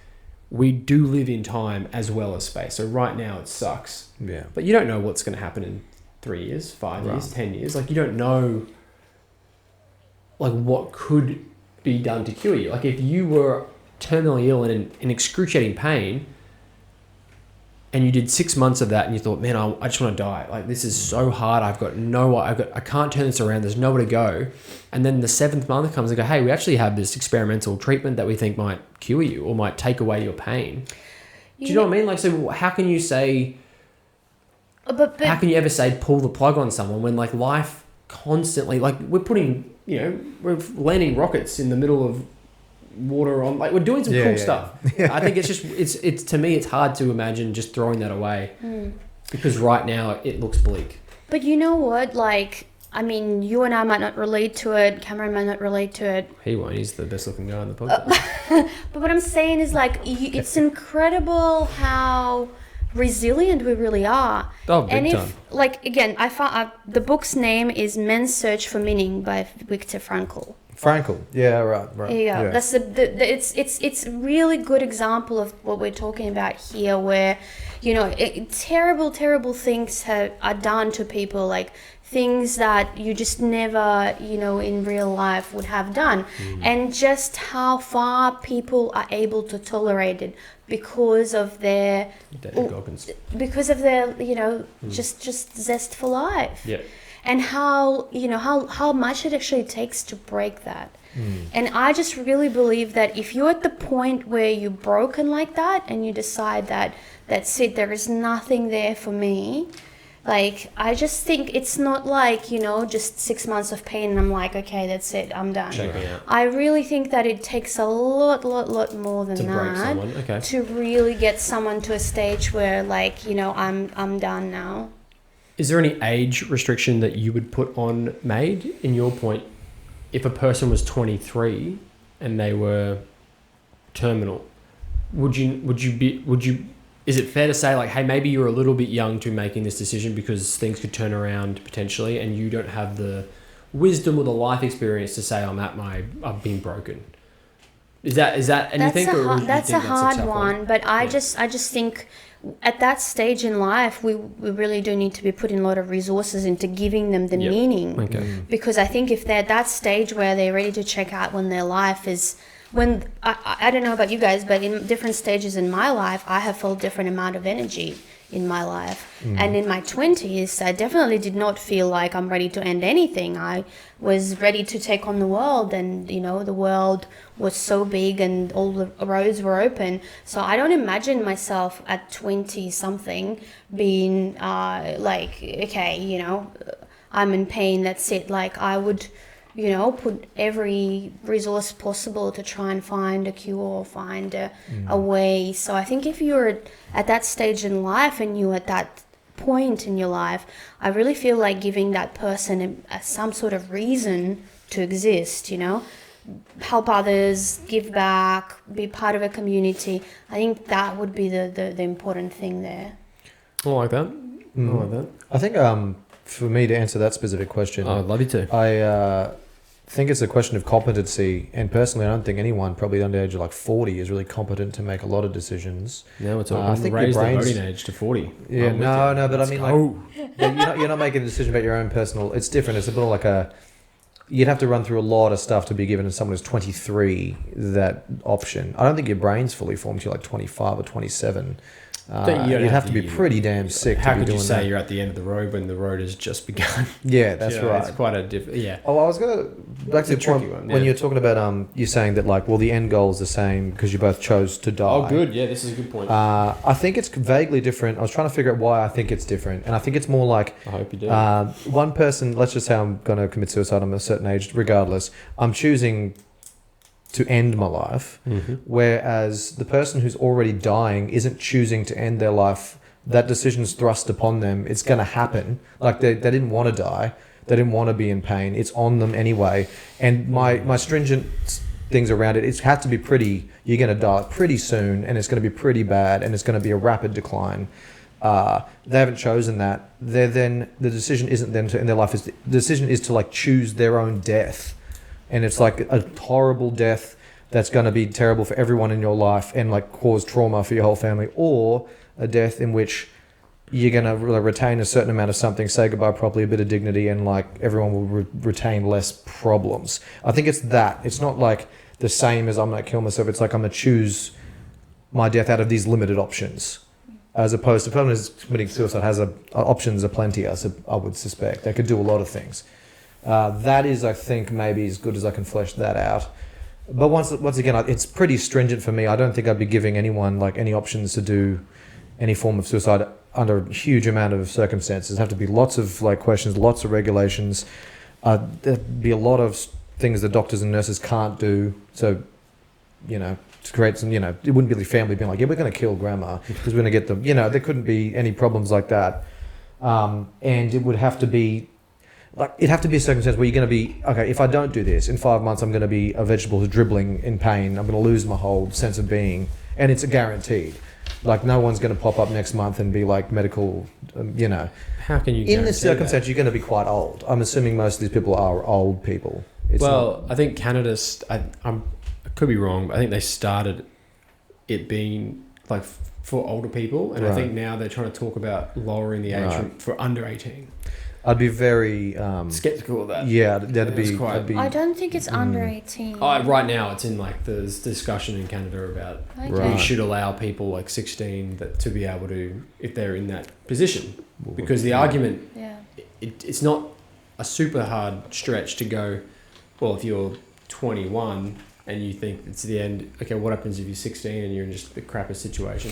we do live in time as well as space. So right now it sucks. Yeah. But you don't know what's going to happen in 3 years, 5 years, 10 years. Like you don't know like what could be done to cure you. Like if you were terminally ill and in excruciating pain and you did 6 months of that and you thought, man, I just want to die. Like this is so hard. I can't turn this around. There's nowhere to go. And then the 7th month comes and go, hey, we actually have this experimental treatment that we think might cure you or might take away your pain. Do you know what I mean? Like, so how can you say, how can you ever say pull the plug on someone when like life constantly, like we're landing rockets in the middle of water on, like we're doing some cool stuff. I think it's just it's to me it's hard to imagine just throwing that away because right now it looks bleak. But you know what, like I mean, you and I might not relate to it, Cameron might not relate to it. He won't, he's the best looking guy on the podcast. But what I'm saying is like it's incredible how resilient we really are. Oh, big time. Like again, I found the book's name is Men's Search for Meaning by Viktor Frankl. Yeah, right. There you go. Yeah. That's it's really good example of what we're talking about here, where terrible things are done to people, like things that you just never in real life would have done, and just how far people are able to tolerate it because of their just zest for life. Yeah. And how much it actually takes to break that. And I just really believe that if you're at the point where you're broken like that and you decide that that's it, there is nothing there for me, like I just think it's not like just 6 months of pain and I'm like, okay, that's it, I'm done. Check me out. I really think that it takes a lot more than that to really get someone to a stage where like I'm done now. Is there any age restriction that you would put on MAID in your point? If a person was 23 and they were terminal, is it fair to say like, hey, maybe you're a little bit young to making this decision because things could turn around potentially and you don't have the wisdom or the life experience to say I've been broken? Is that anything? That's a hard one, but I just think at that stage in life, we really do need to be putting a lot of resources into giving them the meaning. Okay. Because I think if they're at that stage where they're ready to check out when their life is, I don't know about you guys, but in different stages in my life, I have felt different amount of energy in my life. And in my 20s, I definitely did not feel like I'm ready to end anything. I was ready to take on the world, and the world was so big and all the roads were open. So I don't imagine myself at 20 something being okay, I'm in pain, that's it. Like, I would put every resource possible to try and find a cure, find a way. So I think if you're at that stage in life and you're at that point in your life, I really feel like giving that person some sort of reason to exist, help others, give back, be part of a community. I think that would be the important thing there. I like that. I like that. I think for me to answer that specific question, I'd love you to. I think it's a question of competency, and personally I don't think anyone probably under the age of like 40 is really competent to make a lot of decisions. Now we're talking I think raise the your brain's- voting age to 40. Yeah, I'm with no, you. but I Let's mean, go. like, you're not making a decision about your own personal. It's different. It's a bit like you'd have to run through a lot of stuff to be given to someone who's 23 that option. I don't think your brain's fully formed till like 25 or 27. Don't- you don't You'd have have to be the- pretty damn sick How to be could you doing say that. you're at the end of the road when the road has just begun? Yeah, that's right. It's quite a different. Yeah. Oh, I was gonna back to the It's a tricky point one, when yeah. you're talking about you're saying that like, well, the end goal is the same because you both chose to die. Oh, good. Yeah, this is a good point. I think it's vaguely different. I was trying to figure out why I think it's different, and I think it's more like I hope you do. one person. Let's just say I'm going to commit suicide. I'm a certain age, regardless. I'm choosing to end my life, whereas the person who's already dying isn't choosing to end their life. That decision's thrust upon them. It's going to happen. Like they didn't want to die. They didn't want to be in pain. It's on them anyway. And my stringent things around it, it's had to be pretty, you're going to die pretty soon, and it's going to be pretty bad, and it's going to be a rapid decline. They haven't chosen that. The decision isn't then to end their life. The decision is to like choose their own death. And it's like a horrible death that's going to be terrible for everyone in your life and like cause trauma for your whole family, or a death in which you're going to retain a certain amount of something, say goodbye properly, a bit of dignity, and like everyone will retain less problems. I think it's that. It's not like the same as I'm going to kill myself. It's like I'm going to choose my death out of these limited options, as opposed to someone who's committing suicide has options aplenty. I would suspect they could do a lot of things. That is, I think, maybe as good as I can flesh that out. But once again, it's pretty stringent for me. I don't think I'd be giving anyone like any options to do any form of suicide under a huge amount of circumstances. There have to be lots of like questions, lots of regulations. There'd be a lot of things the doctors and nurses can't do. So, to create some, it wouldn't be the family being like, yeah, we're going to kill grandma because we're going to get them. There couldn't be any problems like that. And it would have to be it'd have to be a circumstance where you're going to be, okay, if I don't do this, in 5 months I'm going to be a vegetable who's dribbling in pain. I'm going to lose my whole sense of being. And it's a guaranteed. Like, no one's going to pop up next month and be like medical, How can you In this guarantee circumstance, you're going to be quite old. I'm assuming most of these people are old people. I think Canada, I could be wrong, but I think they started it being like for older people. And I think now they're trying to talk about lowering the age for under 18. I'd be very skeptical of that. Yeah, that'd It's be. quite- I'd be I don't think it's under 18. Right now, it's in like there's discussion in Canada about Okay. Right. we should allow people like 16 to be able to, if they're in that position, because the argument Yeah. it's not a super hard stretch to go. Well, if you're 21 and you think it's the end, okay, what happens if you're 16 and you're in just the crappiest situation?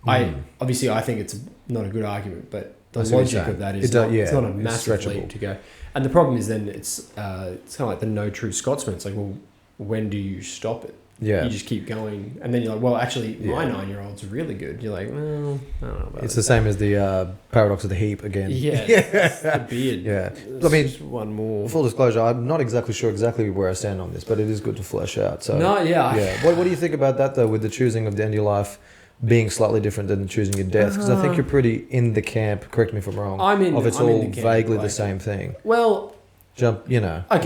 I think it's not a good argument, but the I see what logic you're of saying. that is It does- it's not a it's massive stretchable. leap to go. And the problem is then it's kind of like the no true Scotsman. It's like, well, when do you stop it? Yeah. You just keep going, and then you're like, well, actually, my Yeah. 9-year-old's really good. You're like, well, I don't know about It's it. the same as the paradox of the heap again. Yeah, it's the beard. Yeah. It's I mean, just one more. Full disclosure, I'm not exactly sure where I stand on this, but it is good to flesh out. So No, yeah. yeah. What do you think about that though, with the choosing of the end of your life being slightly different than the choosing your death? Because I think you're pretty in the camp. Correct me if I'm wrong. I'm in. Of it's I'm in all the camp, vaguely the like- same thing. Well, okay.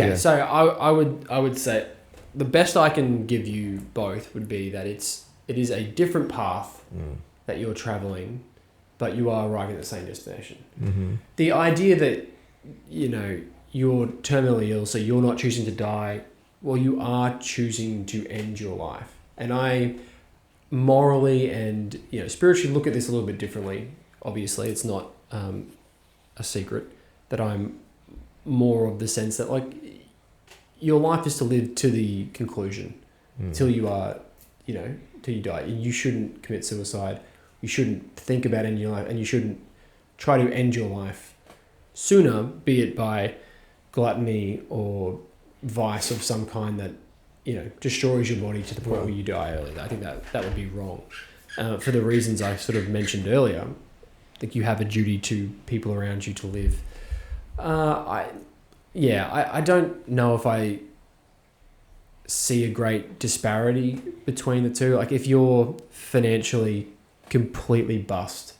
Yeah. So I would say the best I can give you both would be that it is a different path that you're traveling, but you are arriving at the same destination. Mm-hmm. The idea that you're terminally ill, so you're not choosing to die. Well, you are choosing to end your life, and I morally and spiritually look at this a little bit differently. obviously it's not a secret that I'm more of the sense that like your life is to live to the conclusion till you are, till you die. You shouldn't commit suicide. You shouldn't think about ending your life, and you shouldn't try to end your life sooner, be it by gluttony or vice of some kind that, destroys your body to the point where you die early. I think that would be wrong. For the reasons I sort of mentioned earlier, I think you have a duty to people around you to live. I don't know if I see a great disparity between the two. Like if you're financially completely bust,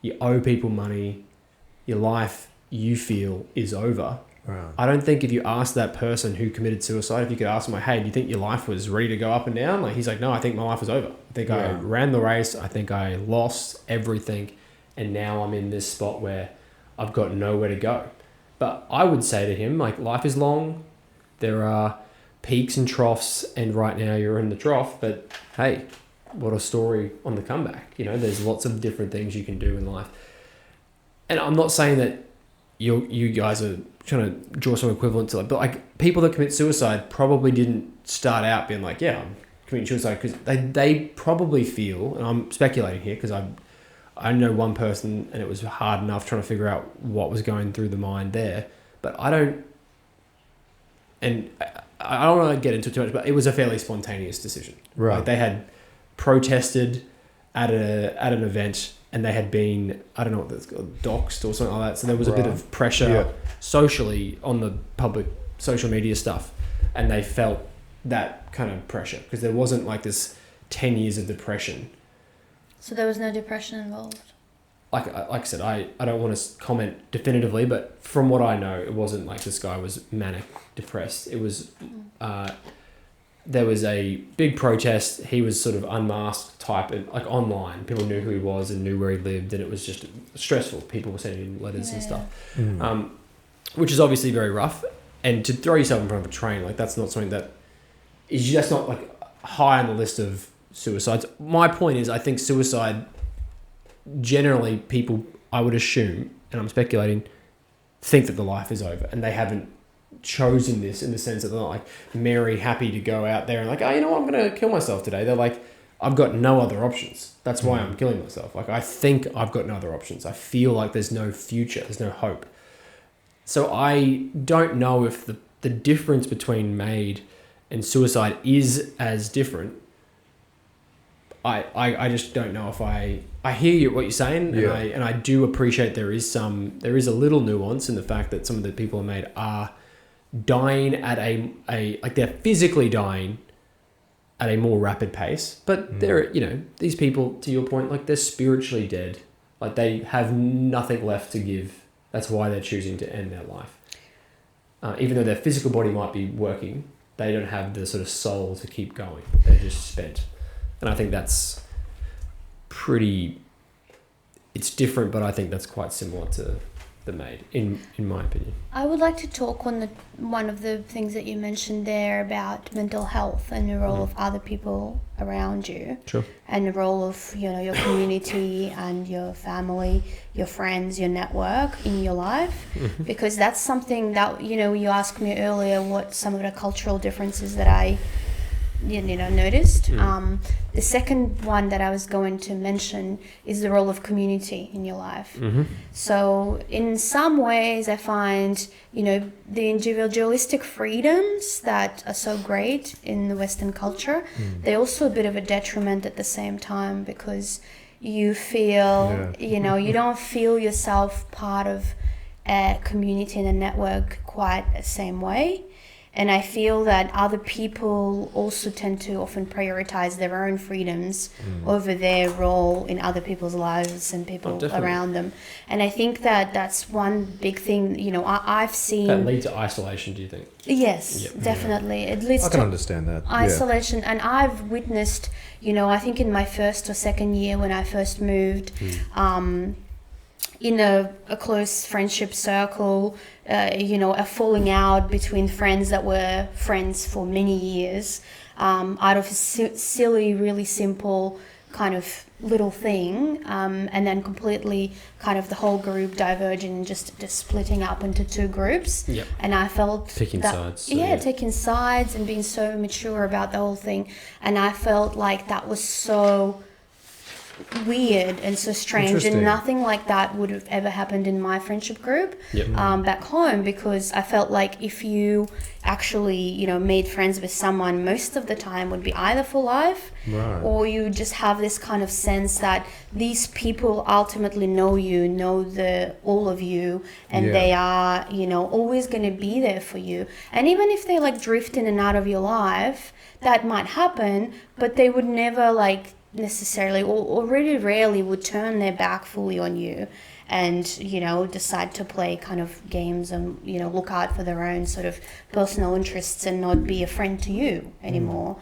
you owe people money, your life you feel is over. Right. I don't think if you ask that person who committed suicide, if you could ask them, like, hey, do you think your life was ready to go up and down? Like he's like, no, I think my life was over. I think I ran the race. I think I lost everything. And now I'm in this spot where I've got nowhere to go. But I would say to him, like, life is long. There are peaks and troughs, and right now you're in the trough. But hey, what a story on the comeback. There's lots of different things you can do in life. And I'm not saying that you guys are trying to draw some equivalent to it, but like people that commit suicide probably didn't start out being like, yeah, I'm committing suicide, because they probably feel, and I'm speculating here because I know one person and it was hard enough trying to figure out what was going through the mind there, but I don't want to get into it too much, but it was a fairly spontaneous decision. Right. Like they had protested at an event, and they had been, I don't know what that's called, doxed or something like that. So there was a bit of pressure socially on the public social media stuff, and they felt that kind of pressure because there wasn't like this 10 years of depression. So there was no depression involved? Like I said, I don't want to comment definitively, but from what I know, it wasn't like this guy was manic depressed. It was... there was a big protest. He was sort of unmasked type, and like online, people knew who he was and knew where he lived, and it was just stressful. People were sending him letters and stuff, which is obviously very rough. And to throw yourself in front of a train, like that's not something that is just not like high on the list of suicides. My point is, I think suicide, generally people, I would assume, and I'm speculating, think that the life is over, and they haven't chosen this in the sense that they're not like merry, happy to go out there and like, oh, you know what, I'm going to kill myself today. They're like, I've got no other options. That's why I'm killing myself. Like, I think I've got no other options. I feel like there's no future. There's no hope. So I don't know if the difference between MAID and suicide is as different. I just don't know if I hear you, what you're saying, and I do appreciate there is a little nuance in the fact that some of the people in MAID are dying at a like they're physically dying at a more rapid pace, but they're, these people, to your point, like they're spiritually dead, like they have nothing left to give. That's why they're choosing to end their life. Even though their physical body might be working, they don't have the sort of soul to keep going. They're just spent. And I think that's it's different, but I think that's quite similar to the MAID, in my opinion. I would like to talk on one of the things that you mentioned there about mental health and the role of other people around you. Sure. And the role of, your community and your family, your friends, your network in your life. Because that's something that, you asked me earlier what some of the cultural differences that I noticed. The second one that I was going to mention is the role of community in your life. So in some ways I find, the individualistic freedoms that are so great in the Western culture, they're also a bit of a detriment at the same time, because you feel, you don't feel yourself part of a community and a network quite the same way. And I feel that other people also tend to often prioritize their own freedoms over their role in other people's lives and people around them. And I think that that's one big thing, I've seen... That leads to isolation, do you think? Yes, definitely. It leads I can to understand that. isolation. And I've witnessed, I think in my first or second year when I first moved, in a close friendship circle, a falling out between friends that were friends for many years, out of a silly, really simple kind of, little thing, and then completely kind of the whole group diverging and just splitting up into two groups. Yep. And I felt Taking sides. So, yeah, taking sides and being so mature about the whole thing. And I felt like that was so weird and so strange, and Interesting. nothing like that would have ever happened in my friendship group back home, because I felt like if you actually, you know, made friends with someone, most of the time would be either for life, Right. or you just have this kind of sense that these people ultimately know you, know all of you, and Yeah. they are, you know, always going to be there for you. And even if they like drift in and out of your life, that might happen, but they would never like necessarily, or really rarely would turn their back fully on you and, you know, decide to play kind of games and, you know, look out for their own sort of personal interests and not be a friend to you anymore.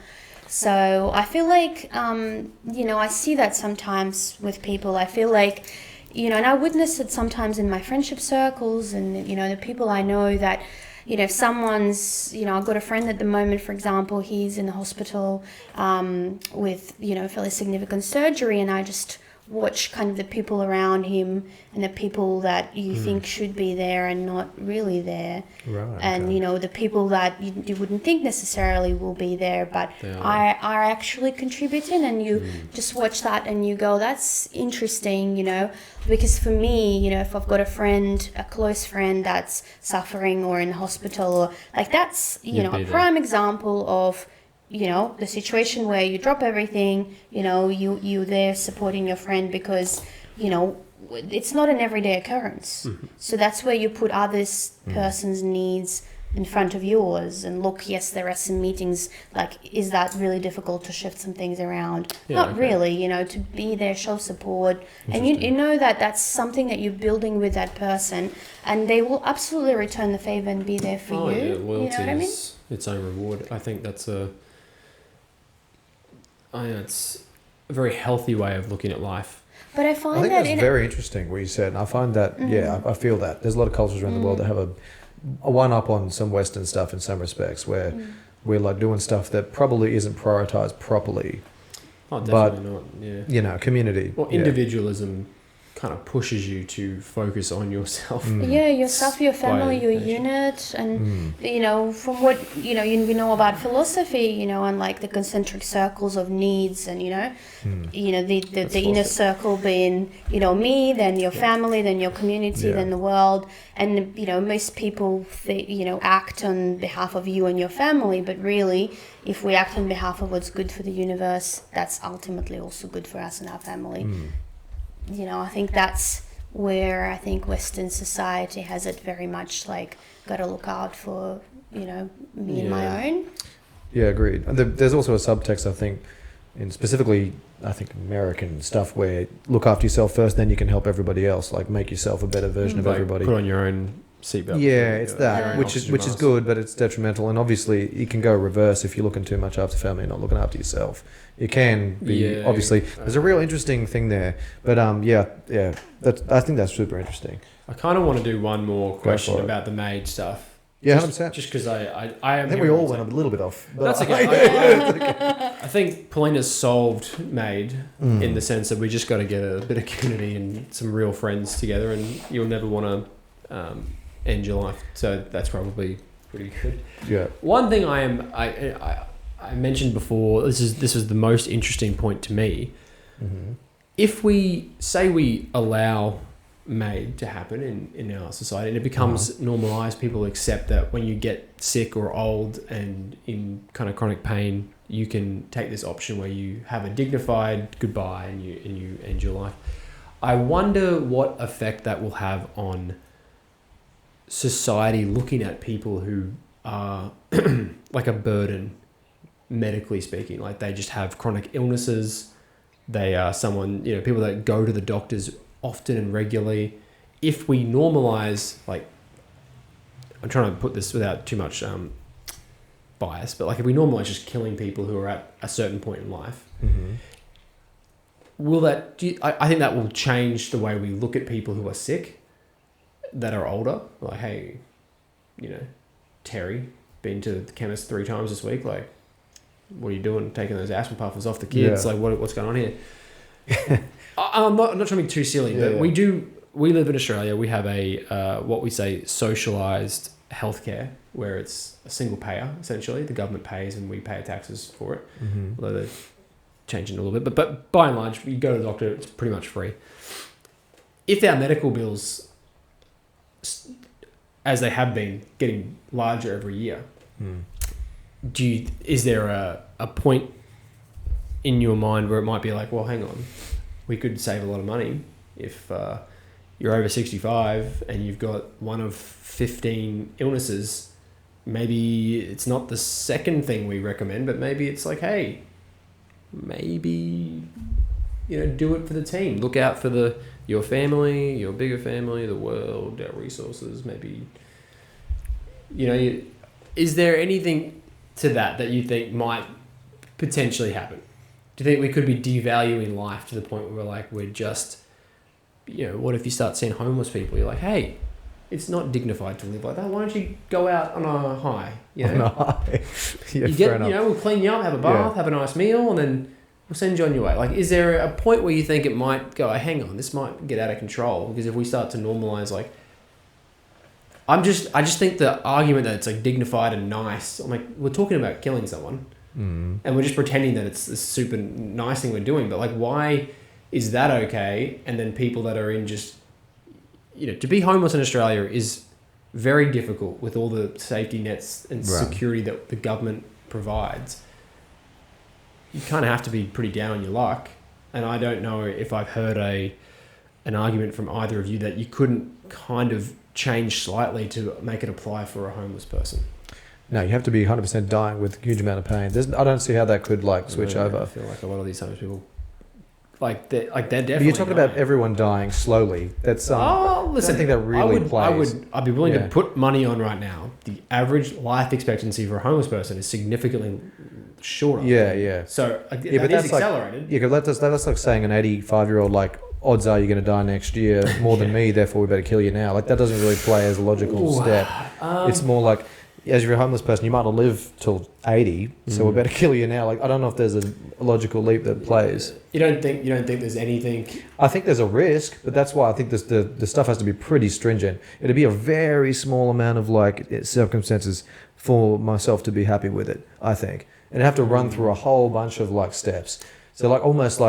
So I feel like, you know, I see that sometimes with people. I feel like, you know, and I witness it sometimes in my friendship circles and, you know, the people I know that, you know, if someone's, you know, I've got a friend at the moment, for example, he's in the hospital with, you know, fairly significant surgery, and I just watch kind of the people around him and the people that you think should be there and not really there. Right. And, okay. you know, the people that you wouldn't think necessarily will be there, but are actually contributing, and you just watch that and you go, that's interesting, you know, because for me, you know, if I've got a friend, a close friend that's suffering or in hospital, or like that's, you know, a prime example of, you know, the situation where you drop everything, you know, you're there supporting your friend because, you know, it's not an everyday occurrence. So that's where you put others person's needs in front of yours and look, yes, there are some meetings, like, is that really difficult to shift some things around? Not really, you know, to be there, show support, and you know that that's something that you're building with that person, and they will absolutely return the favor and be there for you. Yeah, loyalty You know what I mean? is its own reward. I think that's it's a very healthy way of looking at life. But I find I think that that's very interesting what you said, and I find that I feel that there's a lot of cultures around the world that have a one up on some Western stuff in some respects, where we're like doing stuff that probably isn't prioritized properly. Oh, definitely not. Yeah. You know, community. Well, individualism kind of pushes you to focus on yourself. Yeah, yourself, your family, your Nation. unit, and you know, from what you know, we know about philosophy, you know, and like the concentric circles of needs, and you know, the inner circle being, you know, me, then your family, then your community, then the world, and you know, most people you know, act on behalf of you and your family, but really, if we act on behalf of what's good for the universe, that's ultimately also good for us and our family. You know, I think that's where I think Western society has it very much like, got to look out for, you know, me and my own. Yeah, agreed. And there's also a subtext, I think, in specifically, I think, American stuff where look after yourself first, then you can help everybody else, like make yourself a better version of Like, everybody. put on your own seatbelt. Yeah, it's that, which is Oxygen good, but it's detrimental. And obviously, it can go reverse if you're looking too much after family and not looking after yourself. It can be obviously. There's a real interesting thing there, but I think that's super interesting. I kind of want to do one more question about the MAID stuff. Yeah, 100%. Just because I think we all went a little bit off. But That's okay. I think Paulina's solved MAID in the sense that we just got to get a bit of community and some real friends together, and you'll never want to end your life. So that's probably pretty good. Yeah. One thing I mentioned before, this was the most interesting point to me. If we say we allow MAID to happen in our society and it becomes normalized, people accept that when you get sick or old and in kind of chronic pain, you can take this option where you have a dignified goodbye and you end your life. I wonder what effect that will have on society looking at people who are like a burden, medically speaking. Like they just have chronic illnesses. They are someone, you know, people that go to the doctors often and regularly. If we normalize, like, I'm trying to put this without too much bias, but like if we normalize just killing people who are at a certain point in life, will that, I think that will change the way we look at people who are sick, that are older. Like, hey, you know, Terry, been to the chemist 3 times this week, like, what are you doing taking those asthma puffers off the kids? Yeah. Like, what's going on here? I'm not trying to be too silly, but Yeah. we live in Australia. We have a what we say socialized healthcare, where it's a single payer essentially. The government pays and we pay taxes for it. Mm-hmm. Although they're changing a little bit, but by and large, you go to the doctor, it's pretty much free. If our medical bills, as they have been, getting larger every year, is there a point in your mind where it might be like, well, hang on, we could save a lot of money if you're over 65 and you've got one of 15 illnesses. Maybe it's not the second thing we recommend, but maybe it's like, hey, maybe, do it for the team. Look out for your family, your bigger family, the world, our resources. Maybe, is there anything to that you think might potentially happen? Do you think we could be devaluing life to the point where we're just, what if you start seeing homeless people? You're like, hey, it's not dignified to live like that. Why don't you go out on a high? On a high. Yeah, you get, we'll clean you up, have a bath, have a nice meal, and then we'll send you on your way. Like, is there a point where you think it might go, hang on, this might get out of control? Because if we start to normalize, I just think the argument that it's dignified and nice, I'm like, we're talking about killing someone. And we're just pretending that it's this super nice thing we're doing. But why is that okay? And then people that are in just, to be homeless in Australia is very difficult with all the safety nets and security that the government provides. You kind of have to be pretty down on your luck. And I don't know if I've heard an argument from either of you that you couldn't kind of change slightly to make it apply for a homeless person. No, you have to be 100% dying with a huge amount of pain. I don't see how that could switch over. I feel like a lot of these homeless people, they're definitely. But you're talking about everyone dying slowly. That's listen, I don't think that really plays. I'd be willing to put money on right now. The average life expectancy for a homeless person is significantly shorter. Yeah. So but that that's is accelerated. Because that's like saying an 85-year-old odds are you're going to die next year more than me, therefore we better kill you now. That doesn't really play as a logical step. It's more like, as you're a homeless person, you might not live till 80, so we better kill you now. I don't know if there's a logical leap that plays. You don't think there's anything? I think there's a risk, but that's why I think the stuff has to be pretty stringent. It'd be a very small amount of circumstances for myself to be happy with it, I think. And it'd have to run through a whole bunch of steps. So almost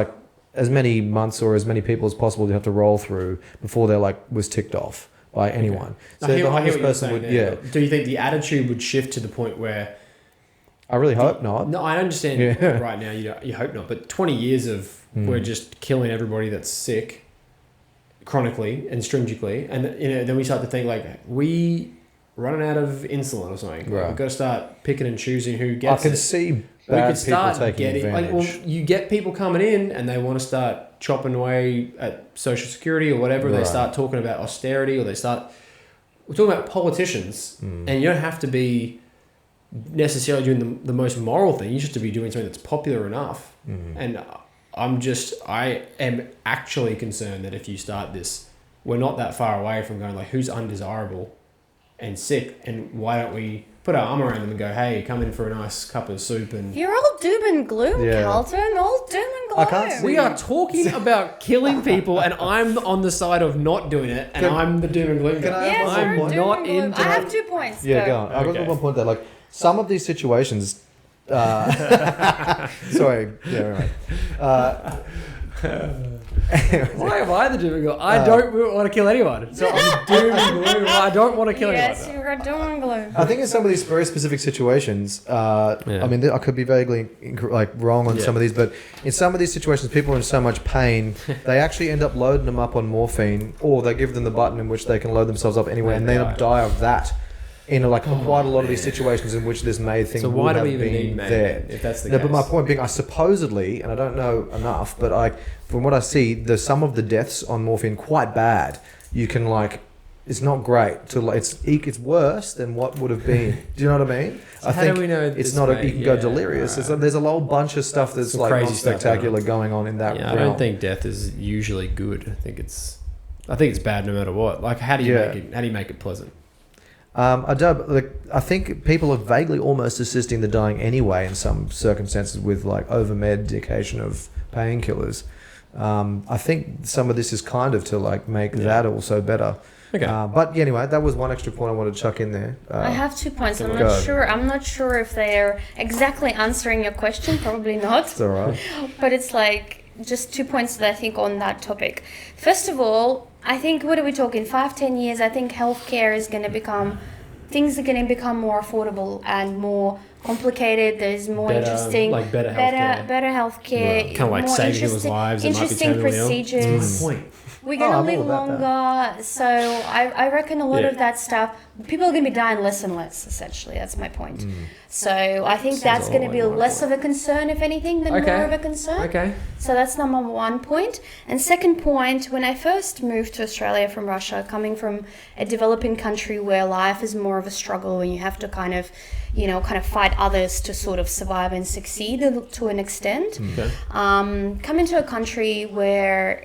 as many months or as many people as possible you have to roll through before they're was ticked off by anyone. Okay. So the homeless person would, Do you think the attitude would shift to the point where? I really hope not. No, I understand right now you hope not, but 20 years of we're just killing everybody that's sick chronically and stringently, and then we start to think we running out of insulin or something. Right. We've got to start picking and choosing who gets it. I can see bad people taking advantage. You get people coming in and they want to start chopping away at Social Security or whatever. They start talking about austerity, or we're talking about politicians, and you don't have to be necessarily doing the most moral thing. You just have to be doing something that's popular enough. And I am actually concerned that if you start this, we're not that far away from going who's undesirable and sick, and why don't we put our arm around them and go, hey, come in for a nice cup of soup. And You're all doom and gloom, Carlton. All doom and gloom. I can't see. we are talking about killing people, and I'm on the side of not doing it, and I'm the doom and gloom guy. Yes, I'm you're doom not and gloom. into I have 2 points. Yeah, go on. I've got one point that some of these situations. Sorry. Yeah, right. Why am I the doom and gloom? I don't want to kill anyone. So I'm doom and gloom. I don't want to kill Yes, anyone. you're doom and gloom. I think in some of these very specific situations, I mean, I could be vaguely wrong on some of these, but in some of these situations, people are in so much pain, they actually end up loading them up on morphine, or they give them the button in which they can load themselves up anyway, and they end up die of that. In quite a lot of these situations in which this MAID thing So why would do we have even been need MAID there. if that's the No, case? but my point being, I supposedly, and I don't know enough, but from what I see, there's some of the deaths on morphine quite bad. You can it's not great. It's worse than what would have been. Do you know what I mean? So I how think do we know it's it's not. MAID? You can go Yeah, delirious. right. There's a whole bunch of stuff that's Some crazy not stuff spectacular going on in that. I realm. don't think death is usually good. I think it's bad no matter what. How do you make it pleasant? I think people are vaguely almost assisting the dying anyway in some circumstances with over medication of painkillers. I think some of this is kind of to like make that also better. Okay. But anyway, that was one extra point I wanted to chuck in there. I have 2 points. I'm Go. not sure. I'm not sure if they're exactly answering your question. Probably not. It's all right. But it's like just 2 points that I think on that topic. First of all, I think, what are we talking? 5-10 years. I think healthcare is going to become, things are going to become more affordable and more complicated. There's more Better, interesting, like better healthcare. better healthcare. Kind of like more saving people's lives. That might be Interesting terminally ill. procedures. That's my point. We're going to I'm all live about longer, so I reckon a lot Yeah. of that stuff, people are going to be dying less and less, essentially. That's my point. So I think that's going to be less of a concern, if anything, than more of a concern. Okay. So that's number 1 point. And second point, when I first moved to Australia from Russia, coming from a developing country where life is more of a struggle and you have to kind of fight others to sort of survive and succeed to an extent, Okay. coming to a country where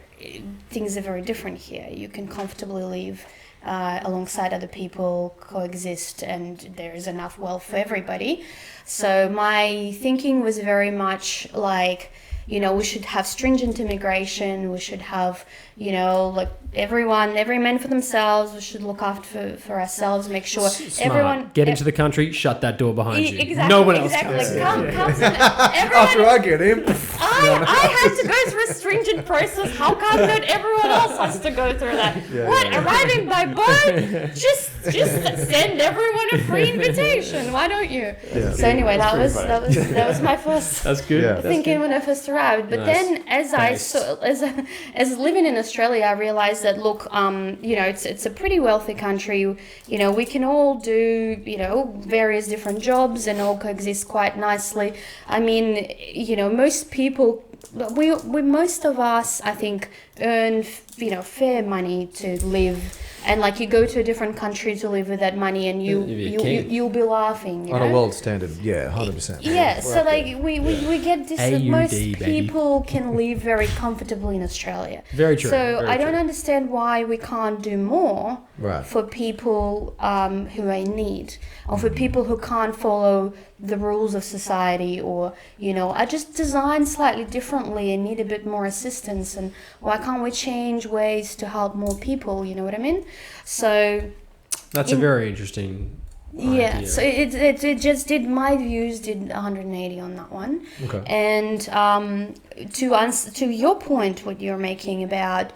things are very different here. You can comfortably live alongside other people, coexist, and there is enough wealth for everybody. So my thinking was very much like, we should have stringent immigration. We should have, like every man for themselves. We should look after for ourselves, make sure Smart. everyone Get into the country, shut that door behind you. Exactly, No one else exactly. comes. After I get in, I had to go through a stringent process. How come not everyone else has to go through that? Arriving by boat? Just send everyone a free invitation. Why don't you? Yeah. So anyway, that pretty was my first That's good. Yeah. That's thinking when I first arrived. But Nice. then as living in Australia, I realized that look, it's a pretty wealthy country. We can all do various different jobs and all coexist quite nicely. I mean, most people, most of us, I think, earn fair money to live. And like you go to a different country to live with that money, and you'll be laughing. on a world standard, 100%. Yeah, so like we get this that most AUD, baby. people can live very comfortably in Australia. Very true. So very I don't true. understand why we can't do more Right. for people who are in need, or for people who can't follow the rules of society, or are just designed slightly differently and need a bit more assistance. And why can't we change ways to help more people? You know what I mean? So That's a very interesting yeah, idea. so it just did, my views did 180 on that one. Okay. And to answer to your point, what you're making about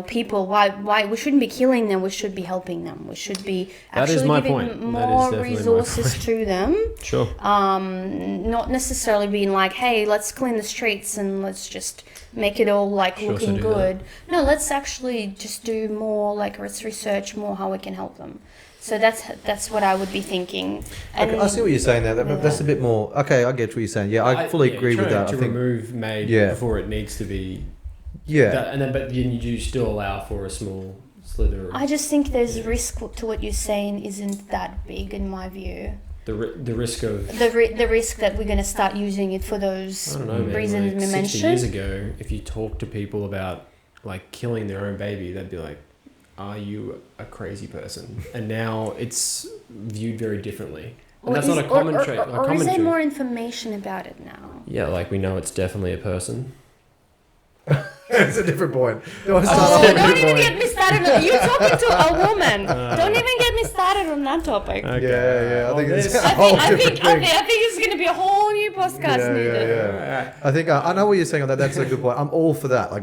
people, why we shouldn't be killing them, we should be helping them, we should be That is actually my giving point. That is more definitely my resources point. to them. Sure. Not necessarily being like, hey, let's clean the streets and let's just make it all like Sure, looking so do good. No, let's actually just do more, like let's research more how we can help them. So that's what I would be thinking. And Okay, I see what you're saying there. That's a bit more. Okay, I get what you're saying. Yeah, I fully agree with that. To I think. remove MAID Yeah. before it needs to be. Yeah. But then you do still allow for a small slither. Of I just think there's risk to what you're saying isn't that big in my view. the risk of. The risk that we're going to start using it for those I don't know, man. reasons Like we 60 years mentioned. ago, if you talk to people about like killing their own baby, they'd be like, "Are you a crazy person?" And now it's viewed very differently. And that's not a common trait. Or is there more information about it now? Yeah, like we know it's definitely a person. It's a different point. Oh, don't even get me started on you're talking to a woman. Don't even get me started on that topic. Yeah. I think it's a I whole think different thing. it's going to be a whole new podcast needed. Yeah. I think I know what you're saying on that. That's a good point. I'm all for that. Like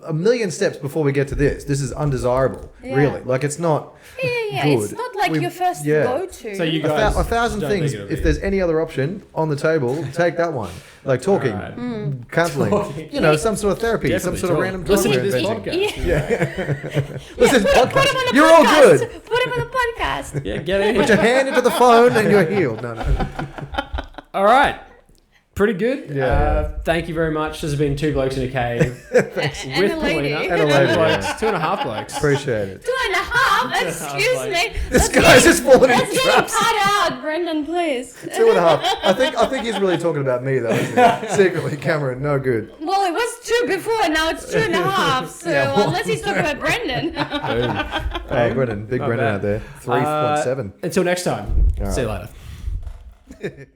a million steps before we get to this. This is undesirable. Yeah. Really. Like it's not. Yeah. Good. It's not like We- your first yeah. go-to. So you guys, A thousand don't things. think it'll If be- there's any other option on the table, take that one. Like talking, Alright. counseling, some sort of therapy, Definitely some sort of talk. random Listen to content this inventing. podcast. Listen to this Put podcast. him on the You're podcast. all good. Put him on the podcast. Yeah, get in. Put your hand into the phone and you're healed. No. All right. Pretty good. Yeah. Thank you very much. This has been Two Blokes in a Cave And a lady. Paulina. And a lady, Blokes, yeah. 2.5 blokes. Appreciate it. 2.5? Excuse me. This guy's just falling Let's into get him traps. cut out, Brendan, please. 2.5. I think he's really talking about me though. Isn't he? Secretly, Cameron, no good. Well, it was 2 before, now it's 2.5. So Yeah, well- unless he's talking about Brendan. Hey, Brendan, big Not Brendan bad. out there. 3.7. Until next time. All See you right. later.